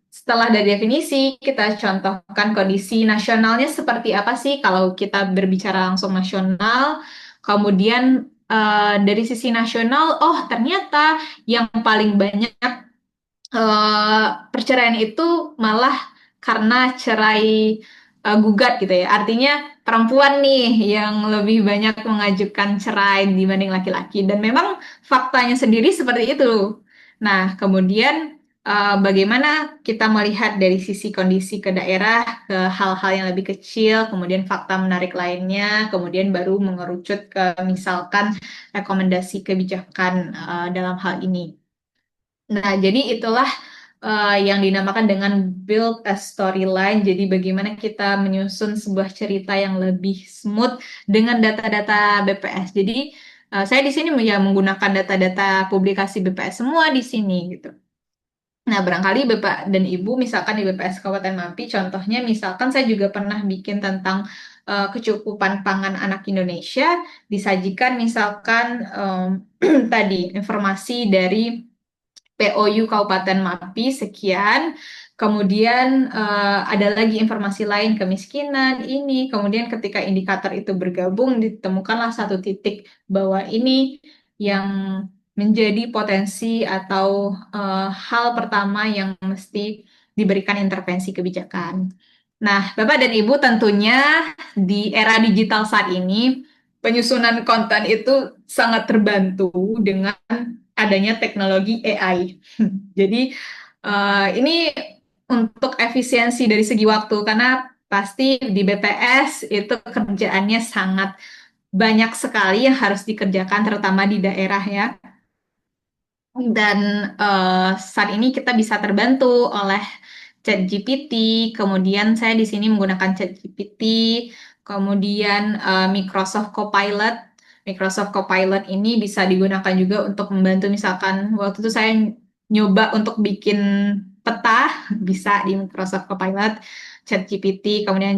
setelah dari definisi, kita contohkan kondisi nasionalnya seperti apa sih kalau kita berbicara langsung nasional. Kemudian dari sisi nasional, oh ternyata yang paling banyak perceraian itu malah karena cerai gugat gitu ya. Artinya perempuan nih yang lebih banyak mengajukan cerai dibanding laki-laki. Dan memang faktanya sendiri seperti itu. Nah, kemudian bagaimana kita melihat dari sisi kondisi ke daerah, ke hal-hal yang lebih kecil, kemudian fakta menarik lainnya, kemudian baru mengerucut ke misalkan rekomendasi kebijakan dalam hal ini. Nah, jadi itulah yang dinamakan dengan build a storyline. Jadi bagaimana kita menyusun sebuah cerita yang lebih smooth dengan data-data BPS. Jadi saya di sini ya menggunakan data-data publikasi BPS semua di sini gitu. Nah, barangkali Bapak dan Ibu misalkan di BPS Kabupaten Mampi, contohnya misalkan saya juga pernah bikin tentang kecukupan pangan anak Indonesia, disajikan misalkan tadi informasi dari POU Kabupaten Mapi sekian, kemudian ada lagi informasi lain kemiskinan ini, kemudian ketika indikator itu bergabung ditemukanlah satu titik bahwa ini yang menjadi potensi atau hal pertama yang mesti diberikan intervensi kebijakan. Nah, Bapak dan Ibu tentunya di era digital saat ini penyusunan konten itu sangat terbantu dengan adanya teknologi AI. Jadi Ini untuk efisiensi dari segi waktu, karena pasti di BPS itu kerjaannya sangat banyak sekali yang harus dikerjakan, terutama di daerah ya. Dan saat ini kita bisa terbantu oleh ChatGPT. Kemudian saya di sini menggunakan ChatGPT, kemudian Microsoft Copilot. Microsoft Copilot ini bisa digunakan juga untuk membantu, misalkan waktu itu saya nyoba untuk bikin peta, bisa di Microsoft Copilot, ChatGPT, kemudian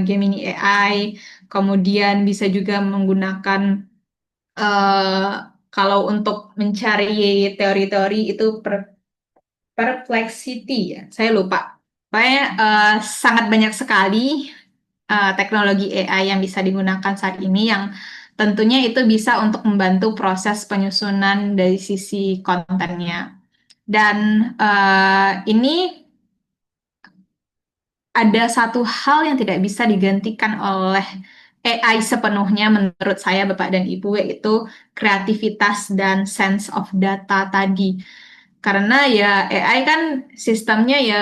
Gemini AI, kemudian bisa juga menggunakan eh, kalau untuk mencari teori-teori itu Perplexity ya, saya lupa. Pokoknya sangat banyak sekali teknologi AI yang bisa digunakan saat ini yang tentunya itu bisa untuk membantu proses penyusunan dari sisi kontennya. Dan ini ada satu hal yang tidak bisa digantikan oleh AI sepenuhnya menurut saya Bapak dan Ibu, yaitu kreativitas dan sense of data tadi. Karena ya AI kan sistemnya ya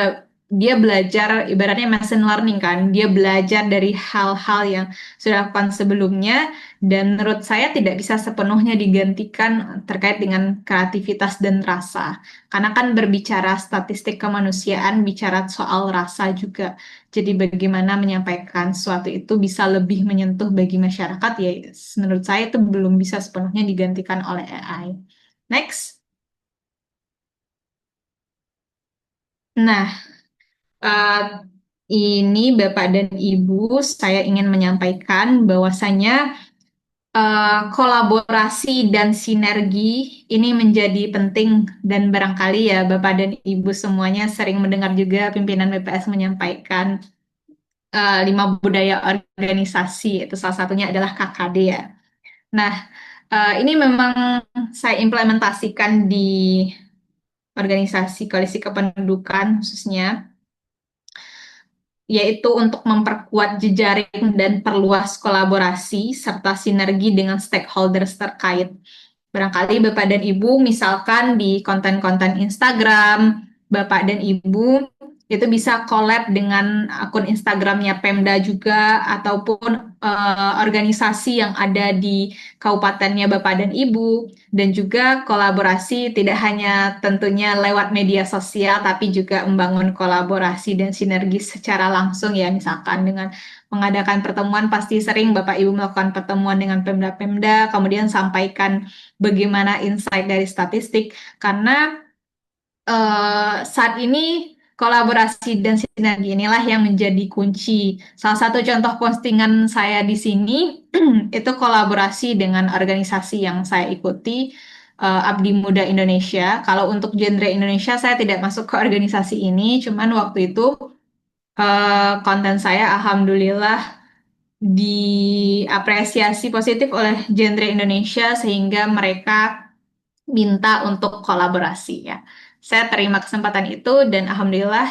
dia belajar ibaratnya machine learning kan, dia belajar dari hal-hal yang sudah dilakukan sebelumnya dan menurut saya tidak bisa sepenuhnya digantikan terkait dengan kreativitas dan rasa. Karena kan berbicara statistik kemanusiaan, bicara soal rasa juga. Jadi bagaimana menyampaikan sesuatu itu bisa lebih menyentuh bagi masyarakat ya menurut saya itu belum bisa sepenuhnya digantikan oleh AI. Next. Nah, eh, ini Bapak dan Ibu, saya ingin menyampaikan bahwasanya kolaborasi dan sinergi ini menjadi penting dan barangkali ya Bapak dan Ibu semuanya sering mendengar juga pimpinan BPS menyampaikan 5 budaya organisasi, itu salah satunya adalah KKD ya. Nah, ini memang saya implementasikan di organisasi Koalisi Kependudukan khususnya, yaitu untuk memperkuat jejaring dan perluas kolaborasi serta sinergi dengan stakeholders terkait. Barangkali Bapak dan Ibu, misalkan di konten-konten Instagram, Bapak dan Ibu itu bisa collab dengan akun Instagramnya Pemda juga, ataupun organisasi yang ada di kabupatennya Bapak dan Ibu, dan juga kolaborasi tidak hanya tentunya lewat media sosial, tapi juga membangun kolaborasi dan sinergi secara langsung ya, misalkan dengan mengadakan pertemuan, pasti sering Bapak Ibu melakukan pertemuan dengan Pemda-Pemda, kemudian sampaikan bagaimana insight dari statistik, karena saat ini kolaborasi dan sinergi inilah yang menjadi kunci. Salah satu contoh postingan saya di sini itu kolaborasi dengan organisasi yang saya ikuti, Abdi Muda Indonesia. Kalau untuk genre Indonesia saya tidak masuk ke organisasi ini, cuman waktu itu konten saya alhamdulillah diapresiasi positif oleh genre Indonesia sehingga mereka minta untuk kolaborasi ya. Saya terima kesempatan itu dan alhamdulillah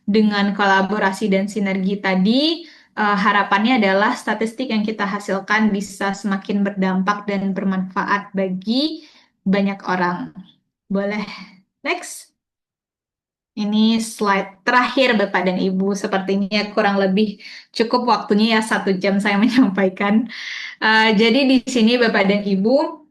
dengan kolaborasi dan sinergi tadi harapannya adalah statistik yang kita hasilkan bisa semakin berdampak dan bermanfaat bagi banyak orang. Boleh next? Ini slide terakhir Bapak dan Ibu. Sepertinya kurang lebih cukup waktunya ya 1 jam saya menyampaikan. Jadi di sini Bapak dan Ibu,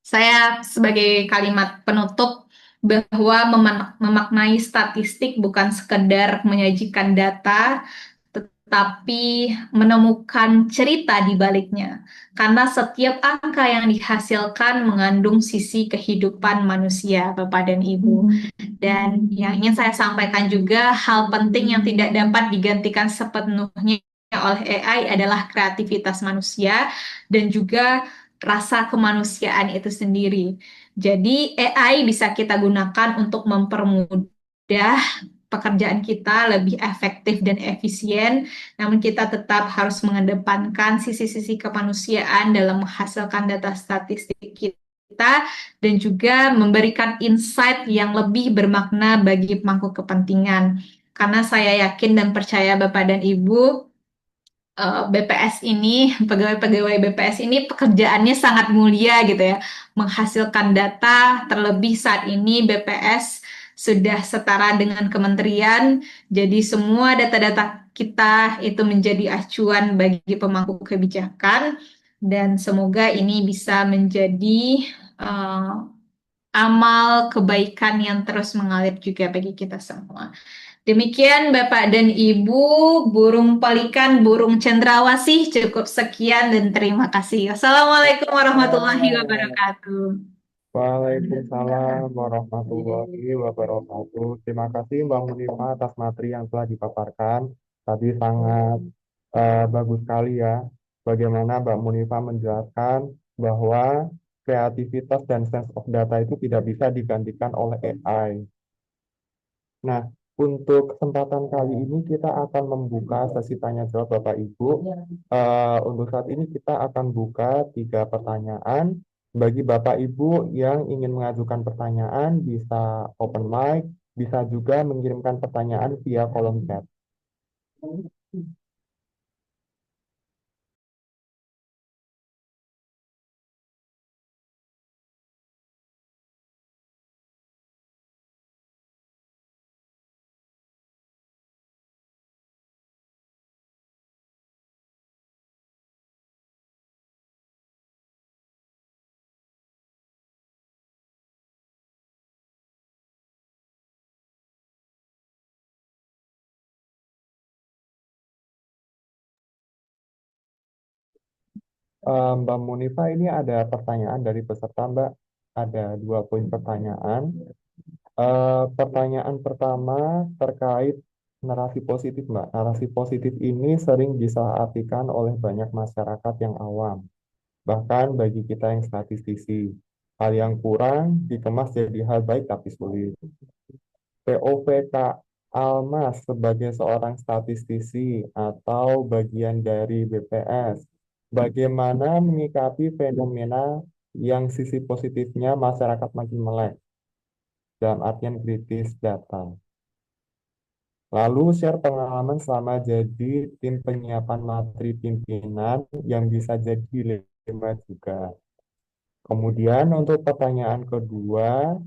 saya sebagai kalimat penutup bahwa memaknai statistik bukan sekedar menyajikan data, tetapi menemukan cerita di baliknya. Karena setiap angka yang dihasilkan mengandung sisi kehidupan manusia, Bapak dan Ibu. Dan yang ingin saya sampaikan juga, hal penting yang tidak dapat digantikan sepenuhnya oleh AI adalah kreativitas manusia dan juga rasa kemanusiaan itu sendiri. Jadi AI bisa kita gunakan untuk mempermudah pekerjaan kita lebih efektif dan efisien, namun kita tetap harus mengedepankan sisi-sisi kemanusiaan dalam menghasilkan data statistik kita dan juga memberikan insight yang lebih bermakna bagi pemangku kepentingan. Karena saya yakin dan percaya Bapak dan Ibu, BPS ini, pegawai-pegawai BPS ini pekerjaannya sangat mulia gitu ya, menghasilkan data, terlebih saat ini BPS sudah setara dengan kementerian. Jadi semua data-data kita itu menjadi acuan bagi pemangku kebijakan dan semoga ini bisa menjadi eh, amal kebaikan yang terus mengalir juga bagi kita semua. Demikian Bapak dan Ibu, burung pelikan, burung cendrawasih, cukup sekian dan terima kasih. Wassalamualaikum warahmatullahi wabarakatuh. Waalaikumsalam warahmatullahi wabarakatuh. Terima kasih Mbak Munifah atas materi yang telah dipaparkan. Tadi sangat bagus sekali ya, bagaimana Mbak Munifah menjelaskan bahwa kreativitas dan sense of data itu tidak bisa digantikan oleh AI. Nah, untuk kesempatan kali ini kita akan membuka sesi tanya jawab Bapak Ibu. Untuk saat ini kita akan buka 3 pertanyaan. Bagi Bapak Ibu yang ingin mengajukan pertanyaan bisa open mic, bisa juga mengirimkan pertanyaan via kolom chat. Mbak Munifa, ini ada pertanyaan dari peserta Mbak. Ada 2 poin pertanyaan. Pertanyaan pertama terkait narasi positif, Mbak. Narasi positif ini sering disalahartikan oleh banyak masyarakat yang awam, bahkan bagi kita yang statistisi. Hal yang kurang dikemas jadi hal baik tapi sulit. POV Kak Almas sebagai seorang statistisi atau bagian dari BPS, bagaimana menyikapi fenomena yang sisi positifnya masyarakat makin melek dalam artian kritis data. Lalu share pengalaman selama jadi tim penyiapan materi pimpinan yang bisa jadi dilema juga. Kemudian untuk pertanyaan kedua,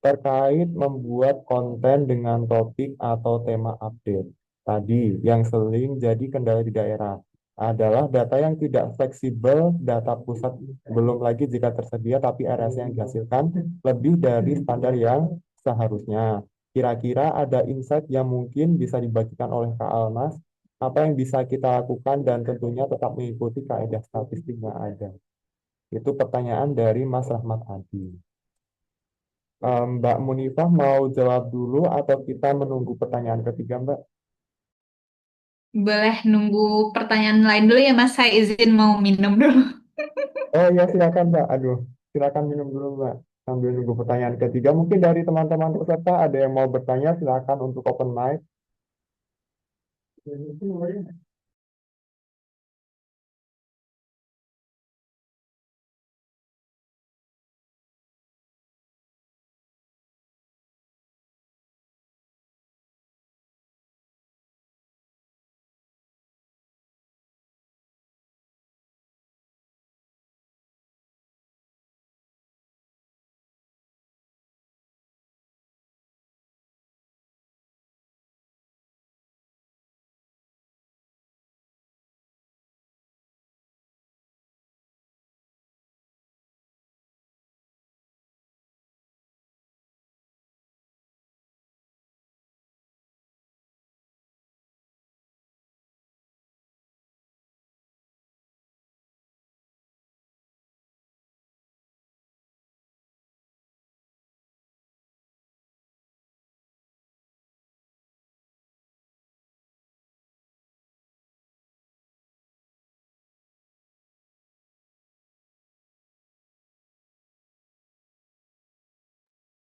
terkait membuat konten dengan topik atau tema update. Tadi yang sering jadi kendala di daerah adalah data yang tidak fleksibel, data pusat belum lagi jika tersedia tapi RS yang dihasilkan lebih dari standar yang seharusnya. Kira-kira ada insight yang mungkin bisa dibagikan oleh Kak Almas, apa yang bisa kita lakukan dan tentunya tetap mengikuti kaidah statistik yang ada. Itu pertanyaan dari Mas Rahmat Adi. Mbak Munifah mau jawab dulu atau kita menunggu pertanyaan ketiga, Mbak? Boleh nunggu pertanyaan lain dulu ya Mas, saya izin mau minum dulu. Oh iya, silakan, Mbak. Aduh, silakan minum dulu, Mbak. Sambil nunggu pertanyaan ketiga, mungkin dari teman-teman peserta ada yang mau bertanya, silakan untuk open mic.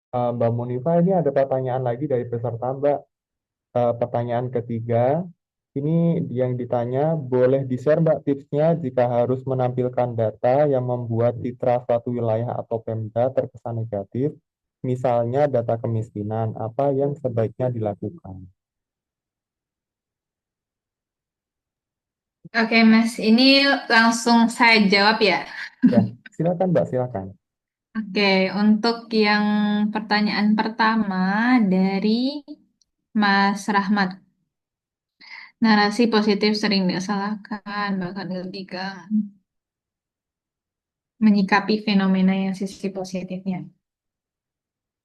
Mbak Munifah, ini ada pertanyaan lagi dari peserta, Mbak. Pertanyaan ketiga, ini yang ditanya, boleh di-share Mbak tipsnya jika harus menampilkan data yang membuat citra suatu wilayah atau Pemda terkesan negatif, misalnya data kemiskinan, apa yang sebaiknya dilakukan? Oke Mas, ini langsung saya jawab ya. Ya, silakan Mbak, silakan. Oke, untuk yang pertanyaan pertama dari Mas Rahmat. Narasi positif sering disalahkan, bahkan ketiga menyikapi fenomena yang sisi positifnya.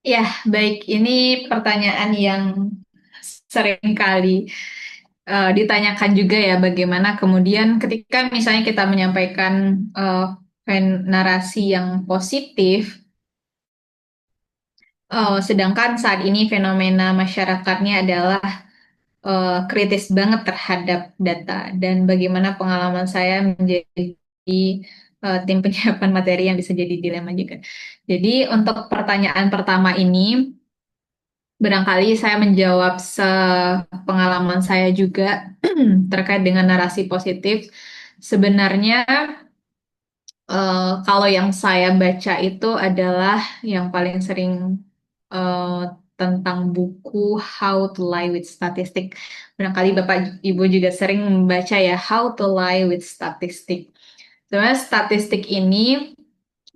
Ya, baik. Ini pertanyaan yang sering kali ditanyakan juga ya, bagaimana kemudian ketika misalnya kita menyampaikan narasi yang positif, sedangkan saat ini fenomena masyarakatnya adalah kritis banget terhadap data dan bagaimana pengalaman saya menjadi tim penyiapan materi yang bisa jadi dilema juga. Jadi untuk pertanyaan pertama ini, barangkali saya menjawab sepengalaman saya juga terkait dengan narasi positif. Sebenarnya kalau yang saya baca itu adalah yang paling sering eh, tentang buku How to Lie with Statistics. Barangkali Bapak Ibu juga sering membaca ya How to Lie with Statistics. Sebenarnya statistik ini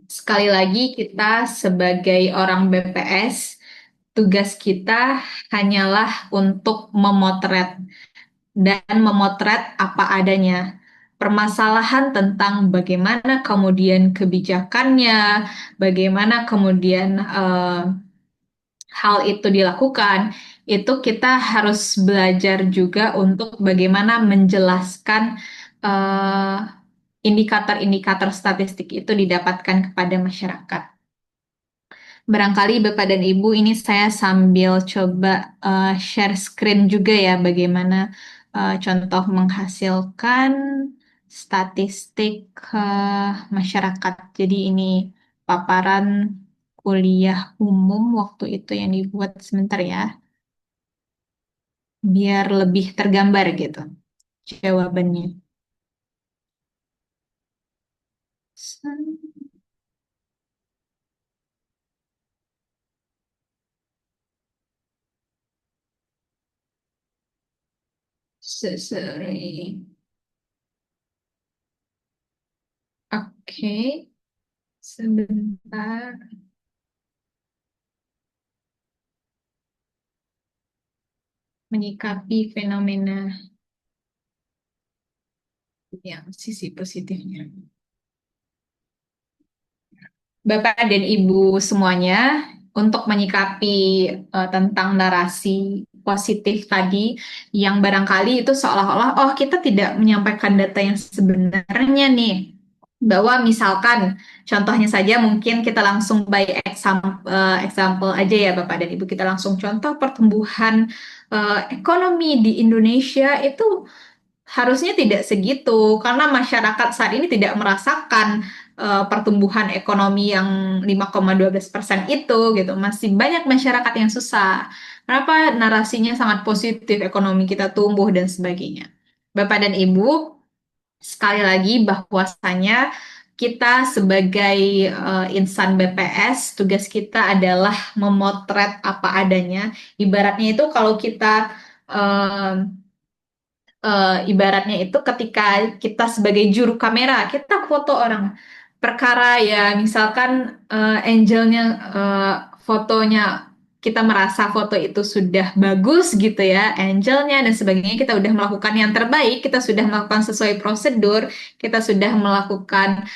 sekali lagi kita sebagai orang BPS tugas kita hanyalah untuk memotret dan memotret apa adanya. Permasalahan tentang bagaimana kemudian kebijakannya, bagaimana kemudian hal itu dilakukan, itu kita harus belajar juga untuk bagaimana menjelaskan eh, indikator-indikator statistik itu didapatkan kepada masyarakat. Barangkali Bapak dan Ibu ini saya sambil coba share screen juga ya bagaimana contoh menghasilkan statistik masyarakat. Jadi ini paparan kuliah umum waktu itu yang dibuat sebentar ya, biar lebih tergambar gitu jawabannya. Sorry. Oke, sebentar. Menyikapi fenomena yang sisi positifnya. Bapak dan Ibu semuanya, untuk menyikapi tentang narasi positif tadi, yang barangkali itu seolah-olah, oh kita tidak menyampaikan data yang sebenarnya nih. Bahwa misalkan, contohnya saja mungkin kita langsung by example aja ya Bapak dan Ibu, kita langsung contoh pertumbuhan ekonomi di Indonesia itu harusnya tidak segitu, karena masyarakat saat ini tidak merasakan pertumbuhan ekonomi yang 5,12% itu gitu. Masih banyak masyarakat yang susah. Kenapa narasinya sangat positif, ekonomi kita tumbuh dan sebagainya. Bapak dan Ibu, sekali lagi bahwasanya kita sebagai insan BPS, tugas kita adalah memotret apa adanya. Ibaratnya itu kalau kita ibaratnya itu ketika kita sebagai juru kamera, kita foto orang. Perkara ya, misalkan angelnya fotonya kita merasa foto itu sudah bagus gitu ya, angelnya dan sebagainya, kita udah melakukan yang terbaik, kita sudah melakukan sesuai prosedur, kita sudah melakukan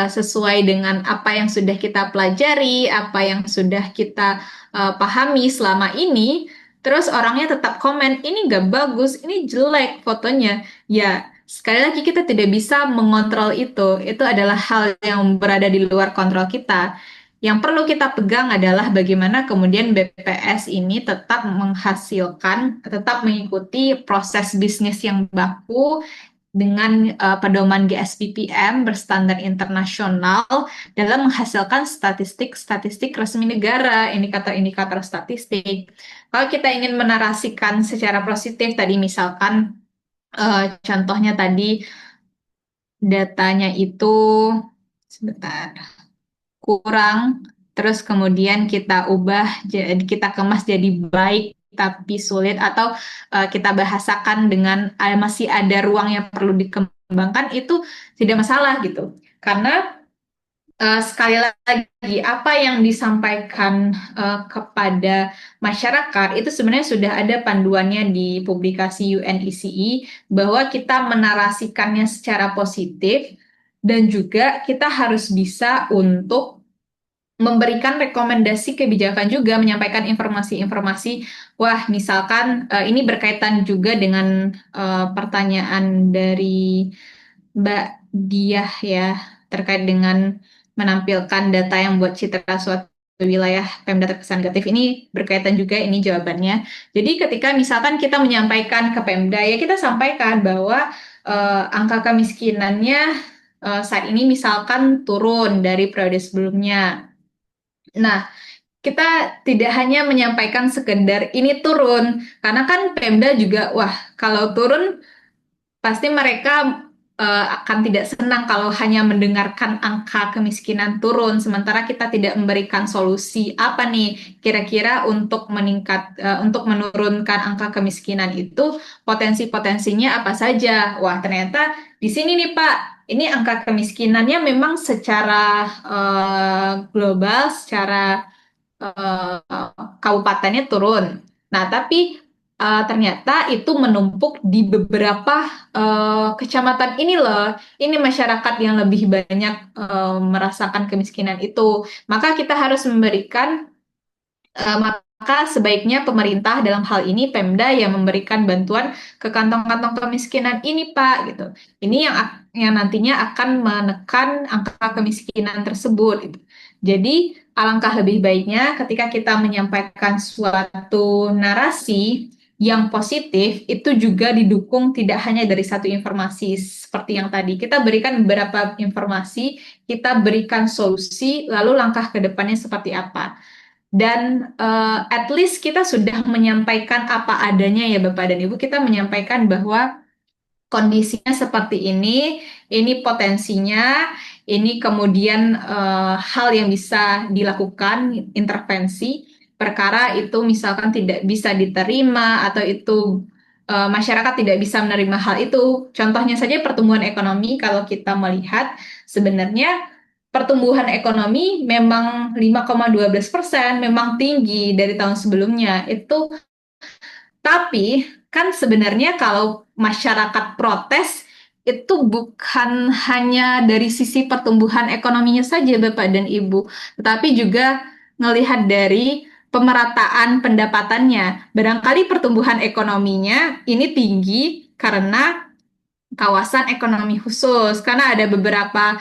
sesuai dengan apa yang sudah kita pelajari, apa yang sudah kita pahami selama ini. Terus orangnya tetap komen, ini nggak bagus, ini jelek fotonya. Ya, sekali lagi kita tidak bisa mengontrol itu. Itu adalah hal yang berada di luar kontrol kita. Yang perlu kita pegang adalah bagaimana kemudian BPS ini tetap menghasilkan, tetap mengikuti proses bisnis yang baku dengan pedoman GSPPM berstandar internasional dalam menghasilkan statistik-statistik resmi negara, indikator-indikator statistik. Kalau kita ingin menarasikan secara positif tadi misalkan contohnya tadi datanya itu sebentar kurang, terus kemudian kita ubah jadi kita kemas jadi baik tapi sulit, atau kita bahasakan dengan masih ada ruang yang perlu dikembangkan, itu tidak masalah gitu. Karena sekali lagi, apa yang disampaikan kepada masyarakat itu sebenarnya sudah ada panduannya di publikasi UNECE bahwa kita menarasikannya secara positif dan juga kita harus bisa untuk memberikan rekomendasi kebijakan juga, menyampaikan informasi-informasi. Wah, misalkan ini berkaitan juga dengan pertanyaan dari Mbak Diah ya, terkait dengan menampilkan data yang buat citra suatu wilayah Pemda terkesan negatif. Ini berkaitan juga ini jawabannya. Jadi ketika misalkan kita menyampaikan ke Pemda ya kita sampaikan bahwa angka kemiskinannya saat ini misalkan turun dari periode sebelumnya. Nah, kita tidak hanya menyampaikan sekedar ini turun, karena kan Pemda juga, wah kalau turun pasti mereka akan tidak senang kalau hanya mendengarkan angka kemiskinan turun, sementara kita tidak memberikan solusi apa nih kira-kira untuk untuk menurunkan angka kemiskinan itu potensi-potensinya apa saja. Wah, ternyata di sini nih Pak, ini angka kemiskinannya memang secara global, secara kabupatennya turun. Nah, tapi ternyata itu menumpuk di beberapa kecamatan ini loh. Ini masyarakat yang lebih banyak merasakan kemiskinan itu. Maka kita harus memberikan maka sebaiknya pemerintah dalam hal ini Pemda yang memberikan bantuan ke kantong-kantong kemiskinan ini Pak gitu. Ini yang nantinya akan menekan angka kemiskinan tersebut gitu. Jadi alangkah lebih baiknya ketika kita menyampaikan suatu narasi yang positif itu juga didukung tidak hanya dari satu informasi seperti yang tadi. Kita berikan beberapa informasi, kita berikan solusi, lalu langkah ke depannya seperti apa. Dan at least kita sudah menyampaikan apa adanya ya Bapak dan Ibu, kita menyampaikan bahwa kondisinya seperti ini potensinya, ini kemudian hal yang bisa dilakukan, intervensi, perkara itu misalkan tidak bisa diterima atau itu masyarakat tidak bisa menerima hal itu. Contohnya saja pertumbuhan ekonomi, kalau kita melihat sebenarnya pertumbuhan ekonomi memang 5,12%, memang tinggi dari tahun sebelumnya. Tapi kan sebenarnya kalau masyarakat protes itu bukan hanya dari sisi pertumbuhan ekonominya saja Bapak dan Ibu, tetapi juga melihat dari pemerataan pendapatannya. Barangkali pertumbuhan ekonominya ini tinggi karena kawasan ekonomi khusus karena ada beberapa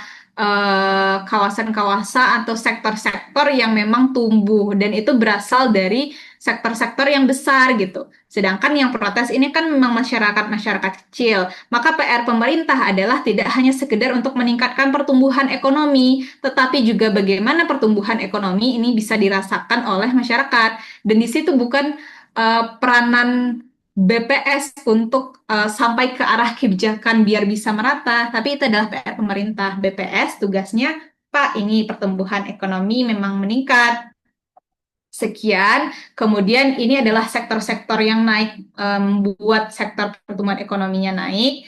kawasan-kawasan atau sektor-sektor yang memang tumbuh dan itu berasal dari sektor-sektor yang besar gitu. Sedangkan yang protes ini kan memang masyarakat-masyarakat kecil. Maka PR pemerintah adalah tidak hanya sekedar untuk meningkatkan pertumbuhan ekonomi, tetapi juga bagaimana pertumbuhan ekonomi ini bisa dirasakan oleh masyarakat. Dan di situ bukan peranan BPS untuk sampai ke arah kebijakan biar bisa merata, tapi itu adalah PR pemerintah. BPS tugasnya, Pak, ini pertumbuhan ekonomi memang meningkat. Sekian, kemudian ini adalah sektor-sektor yang naik, membuat sektor pertumbuhan ekonominya naik.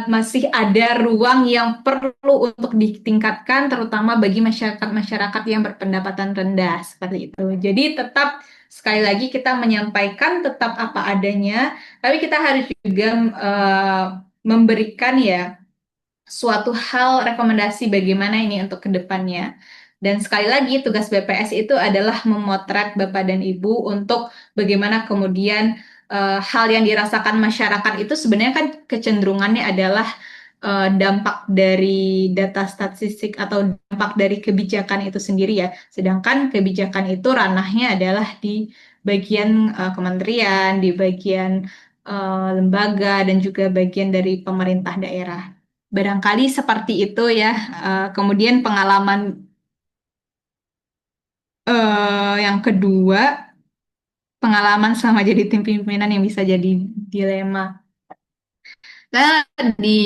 Masih ada ruang yang perlu untuk ditingkatkan, terutama bagi masyarakat-masyarakat yang berpendapatan rendah, seperti itu. Jadi tetap sekali lagi kita menyampaikan tetap apa adanya, tapi kita harus juga memberikan ya suatu hal rekomendasi bagaimana ini untuk kedepannya. Dan sekali lagi tugas BPS itu adalah memotret Bapak dan Ibu untuk bagaimana kemudian hal yang dirasakan masyarakat itu sebenarnya kan kecenderungannya adalah dampak dari data statistik atau dampak dari kebijakan itu sendiri ya. Sedangkan kebijakan itu ranahnya adalah di bagian kementerian, di bagian lembaga dan juga bagian dari pemerintah daerah. Barangkali seperti itu ya. Kemudian pengalaman yang kedua, pengalaman selama jadi tim pimpinan yang bisa jadi dilema. Nah, di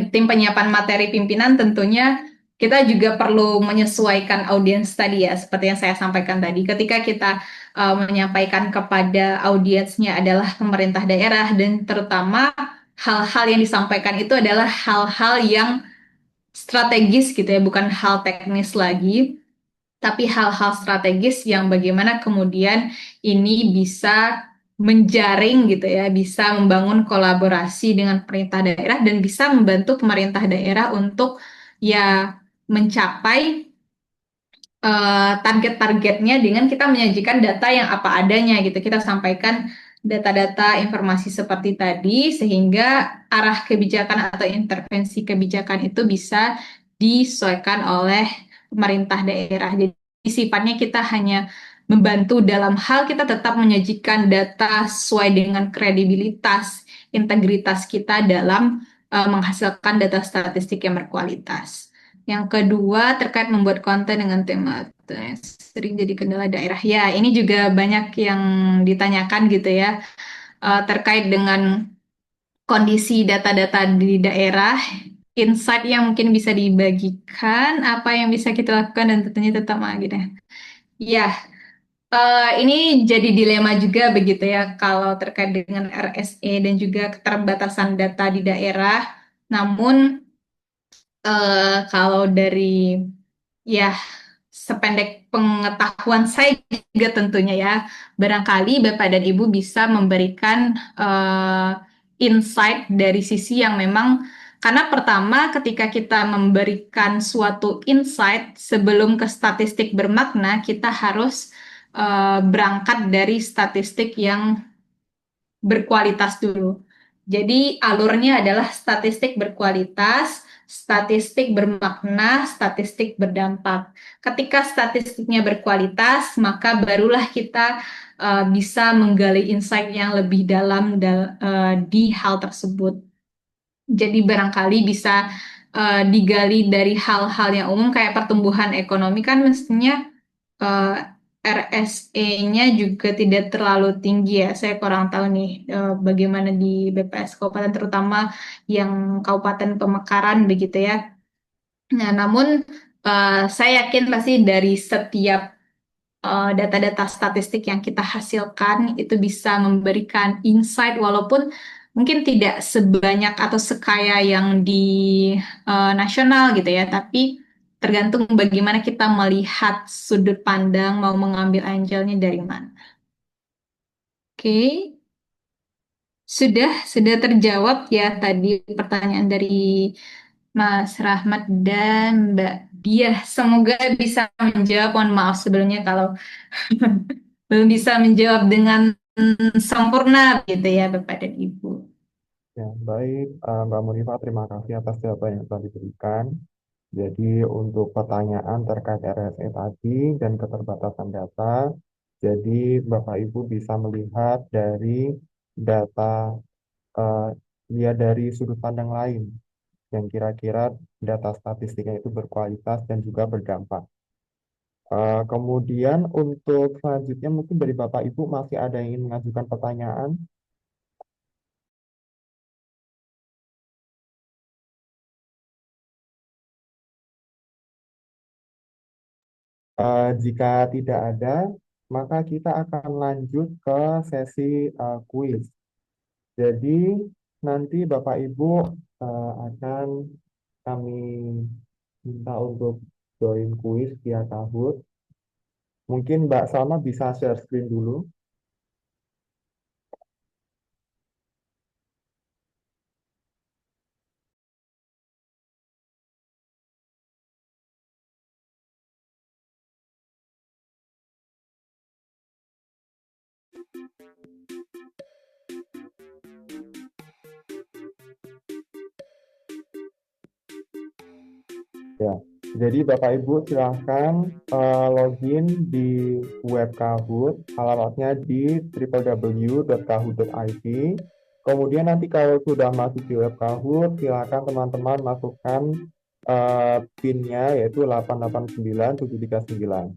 tim penyiapan materi pimpinan tentunya kita juga perlu menyesuaikan audiens tadi ya, seperti yang saya sampaikan tadi. Ketika kita menyampaikan kepada audiensnya adalah pemerintah daerah dan terutama hal-hal yang disampaikan itu adalah hal-hal yang strategis gitu ya, bukan hal teknis lagi, tapi hal-hal strategis yang bagaimana kemudian ini bisa menjaring gitu ya, bisa membangun kolaborasi dengan pemerintah daerah dan bisa membantu pemerintah daerah untuk ya mencapai target-targetnya dengan kita menyajikan data yang apa adanya gitu. Kita sampaikan data-data informasi seperti tadi sehingga arah kebijakan atau intervensi kebijakan itu bisa disesuaikan oleh pemerintah daerah. Jadi sifatnya kita hanya membantu dalam hal kita tetap menyajikan data sesuai dengan kredibilitas, integritas kita dalam menghasilkan data statistik yang berkualitas. Yang kedua, terkait membuat konten dengan tema yang sering jadi kendala daerah. Ya, ini juga banyak yang ditanyakan gitu ya, terkait dengan kondisi data-data di daerah, insight yang mungkin bisa dibagikan, apa yang bisa kita lakukan, dan tentunya tetap gitu ya. Ya, ini jadi dilema juga begitu ya, kalau terkait dengan RSE dan juga keterbatasan data di daerah. Namun, kalau dari ya sependek pengetahuan saya juga tentunya ya, barangkali Bapak dan Ibu bisa memberikan insight dari sisi yang memang, karena pertama ketika kita memberikan suatu insight sebelum ke statistik bermakna, kita harus berangkat dari statistik yang berkualitas dulu. Jadi alurnya adalah statistik berkualitas, statistik bermakna, statistik berdampak. Ketika statistiknya berkualitas, maka barulah kita bisa menggali insight yang lebih dalam di hal tersebut. Jadi barangkali bisa digali dari hal-hal yang umum kayak pertumbuhan ekonomi kan mestinya RSE-nya juga tidak terlalu tinggi ya. Saya kurang tahu nih bagaimana di BPS Kabupaten, terutama yang Kabupaten Pemekaran begitu ya. Nah, namun saya yakin pasti dari setiap data-data statistik yang kita hasilkan itu bisa memberikan insight walaupun mungkin tidak sebanyak atau sekaya yang di nasional gitu ya, tapi tergantung bagaimana kita melihat sudut pandang mau mengambil angelnya dari mana. Oke, sudah terjawab ya tadi pertanyaan dari Mas Rahmat dan Mbak Diah. Semoga bisa menjawab. Mohon maaf sebelumnya kalau belum bisa menjawab dengan sempurna gitu ya Bapak dan Ibu. Ya, baik, Mbak Munifah, terima kasih atas jawaban yang telah diberikan. Jadi untuk pertanyaan terkait RSE tadi dan keterbatasan data, jadi Bapak Ibu bisa melihat dari data, eh, ya dari sudut pandang lain, yang kira-kira data statistiknya itu berkualitas dan juga berdampak. Kemudian untuk selanjutnya mungkin dari Bapak Ibu masih ada yang ingin mengajukan pertanyaan. Jika tidak ada, maka kita akan lanjut ke sesi kuis. Jadi nanti Bapak Ibu akan kami minta untuk join kuis via Kahoot. Mungkin Mbak Salma bisa share screen dulu. Ya, jadi Bapak Ibu silahkan login di web Kahoot, alamatnya di www.kahoot.id. Kemudian nanti kalau sudah masuk di web Kahoot, silahkan teman-teman masukkan PIN-nya yaitu 889739.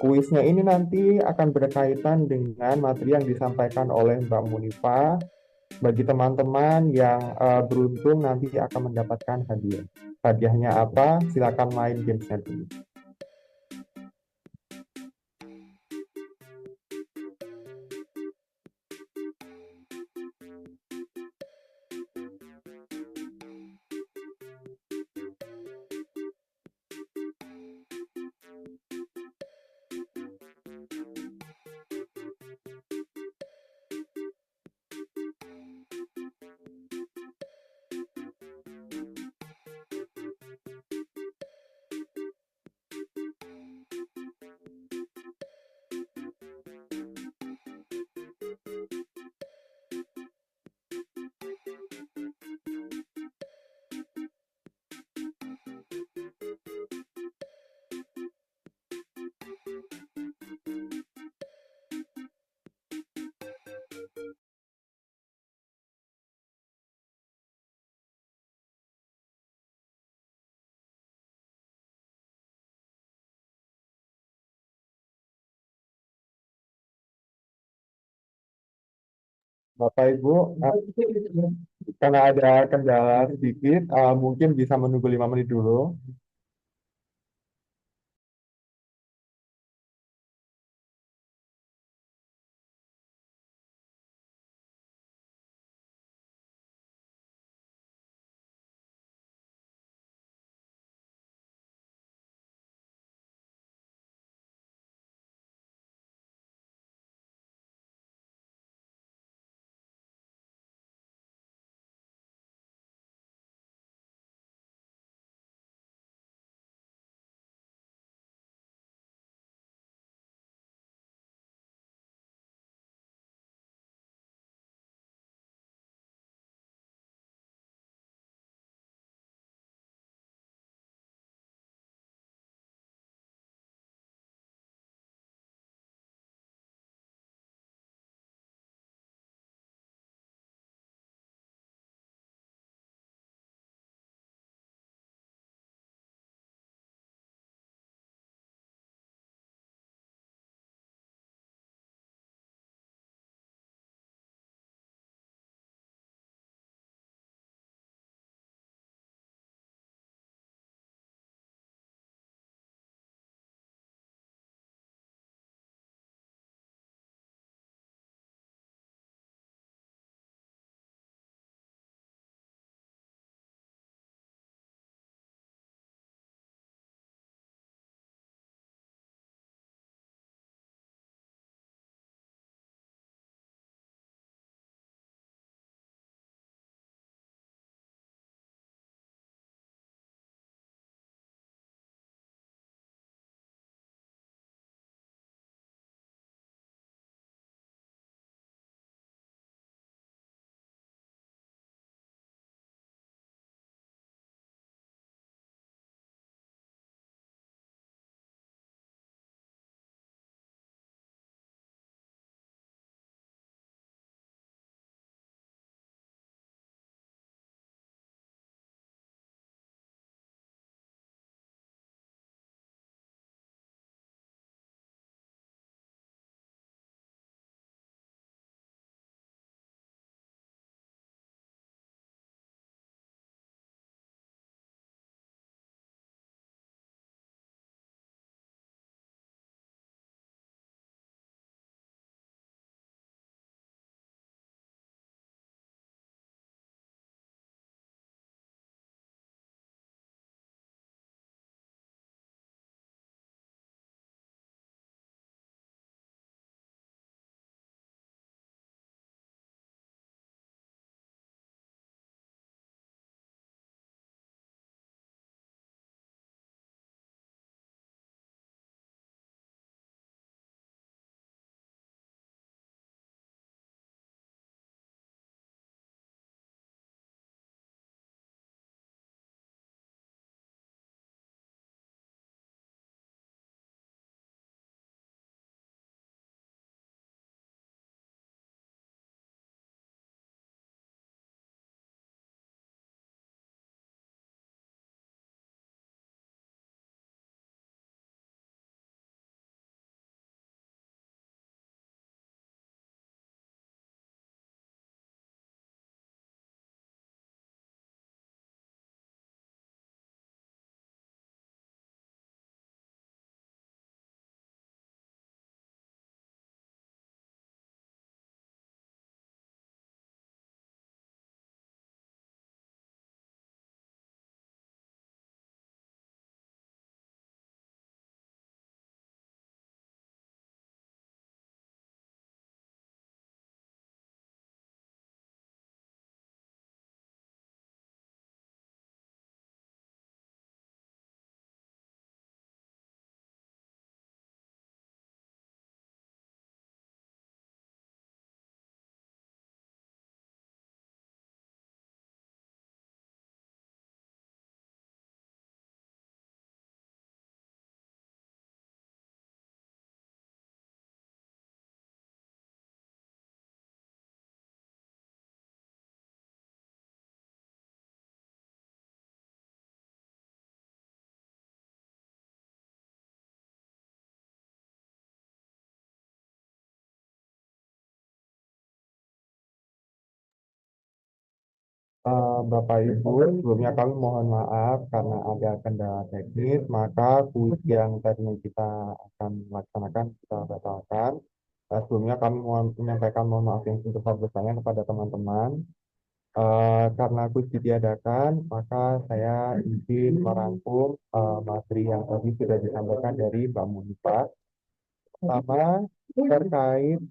Kuisnya ini nanti akan berkaitan dengan materi yang disampaikan oleh Mbak Munifah. Bagi teman-teman yang beruntung nanti akan mendapatkan hadiah. Hadiahnya apa? Silakan main gamesnya dulu. Bapak Ibu, karena ada kendala sedikit, mungkin bisa menunggu 5 menit dulu. Bapak Ibu, sebelumnya kami mohon maaf karena ada kendala teknis, maka kuis yang tadinya kita akan laksanakan kita batalkan. Sebelumnya kami menyampaikan mohon maaf yang sebesar-besarnya kepada teman-teman. Karena kuis ditiadakan, maka saya izin merangkum materi yang tadi sudah disampaikan dari Mbak Munifah. Pertama, terkait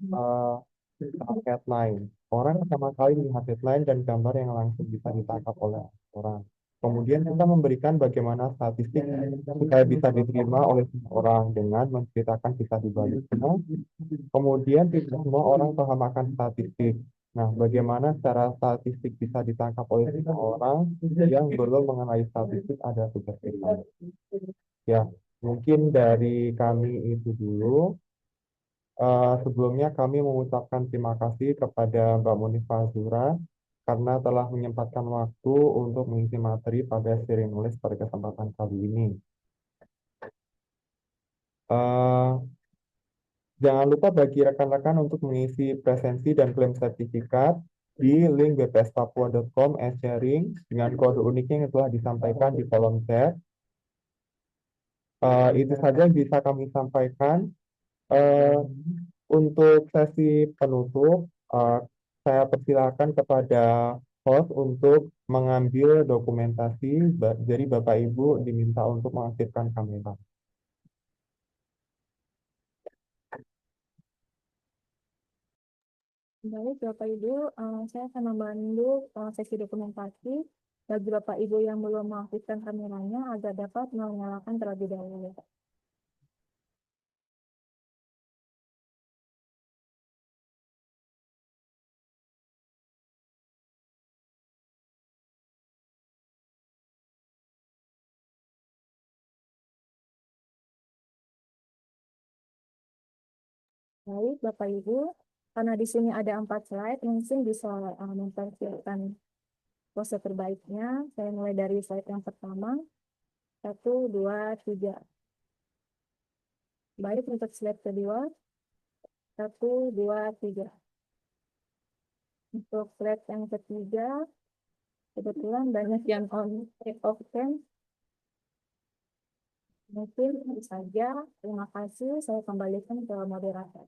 headline. Orang pertama kali melihat headline dan gambar yang langsung bisa ditangkap oleh orang. Kemudian kita memberikan bagaimana statistik supaya bisa diterima oleh semua orang dengan menceritakan kisah di baliknya. Kemudian tidak semua orang paham akan statistik. Nah, bagaimana cara statistik bisa ditangkap oleh semua orang yang belum mengenai statistik ada tugas kita. Ya, mungkin dari kami itu dulu. Sebelumnya kami mengucapkan terima kasih kepada Mbak Munifah Zura karena telah menyempatkan waktu untuk mengisi materi pada seri nulis pada kesempatan kali ini. Eh, Jangan lupa bagi rekan-rekan untuk mengisi presensi dan klaim sertifikat di link bpspapua.com/sharing dengan kode uniknya yang telah disampaikan di kolom chat. Itu saja yang bisa kami sampaikan. Eh, Untuk sesi penutup, saya persilakan kepada host untuk mengambil dokumentasi. Jadi Bapak Ibu diminta untuk mengaktifkan kamera. Baik, Bapak Ibu, saya akan memandu sesi dokumentasi bagi Bapak Ibu yang belum mengaktifkan kameranya agar dapat menyalakan terlebih dahulu. Baik, Bapak Ibu, karena di sini ada 4 slide, mungkin bisa mempersiapkan pose terbaiknya. Saya mulai dari slide yang pertama. 1, 2, 3. Baik, untuk slide kedua. 1, 2, 3. Untuk slide yang ketiga, kebetulan banyak yang on take off cam. Mungkin itu saja. Terima kasih. Saya kembalikan ke moderator.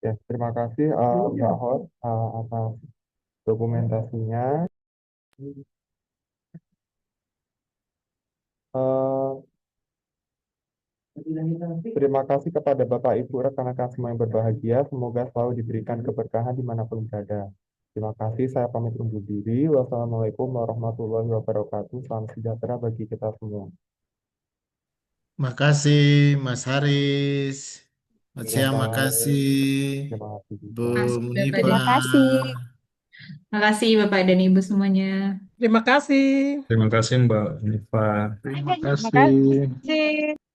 Ya, terima kasih Mbak Host atas dokumentasinya. Eh, Terima kasih kepada Bapak Ibu rekan-rekan semua yang berbahagia. Semoga selalu diberikan keberkahan dimanapun berada. Terima kasih. Saya pamit undur diri. Wassalamualaikum warahmatullahi wabarakatuh. Salam sejahtera bagi kita semua. Makasih Mas Haris. Selamat siang, Silakan. makasih Terima kasih. Bu Makasih, Bapak dan Terima Munifah. kasih. Makasih Bapak dan Ibu semuanya. Terima kasih. Terima kasih Mbak Nifa. Terima Terima kasih. kasih.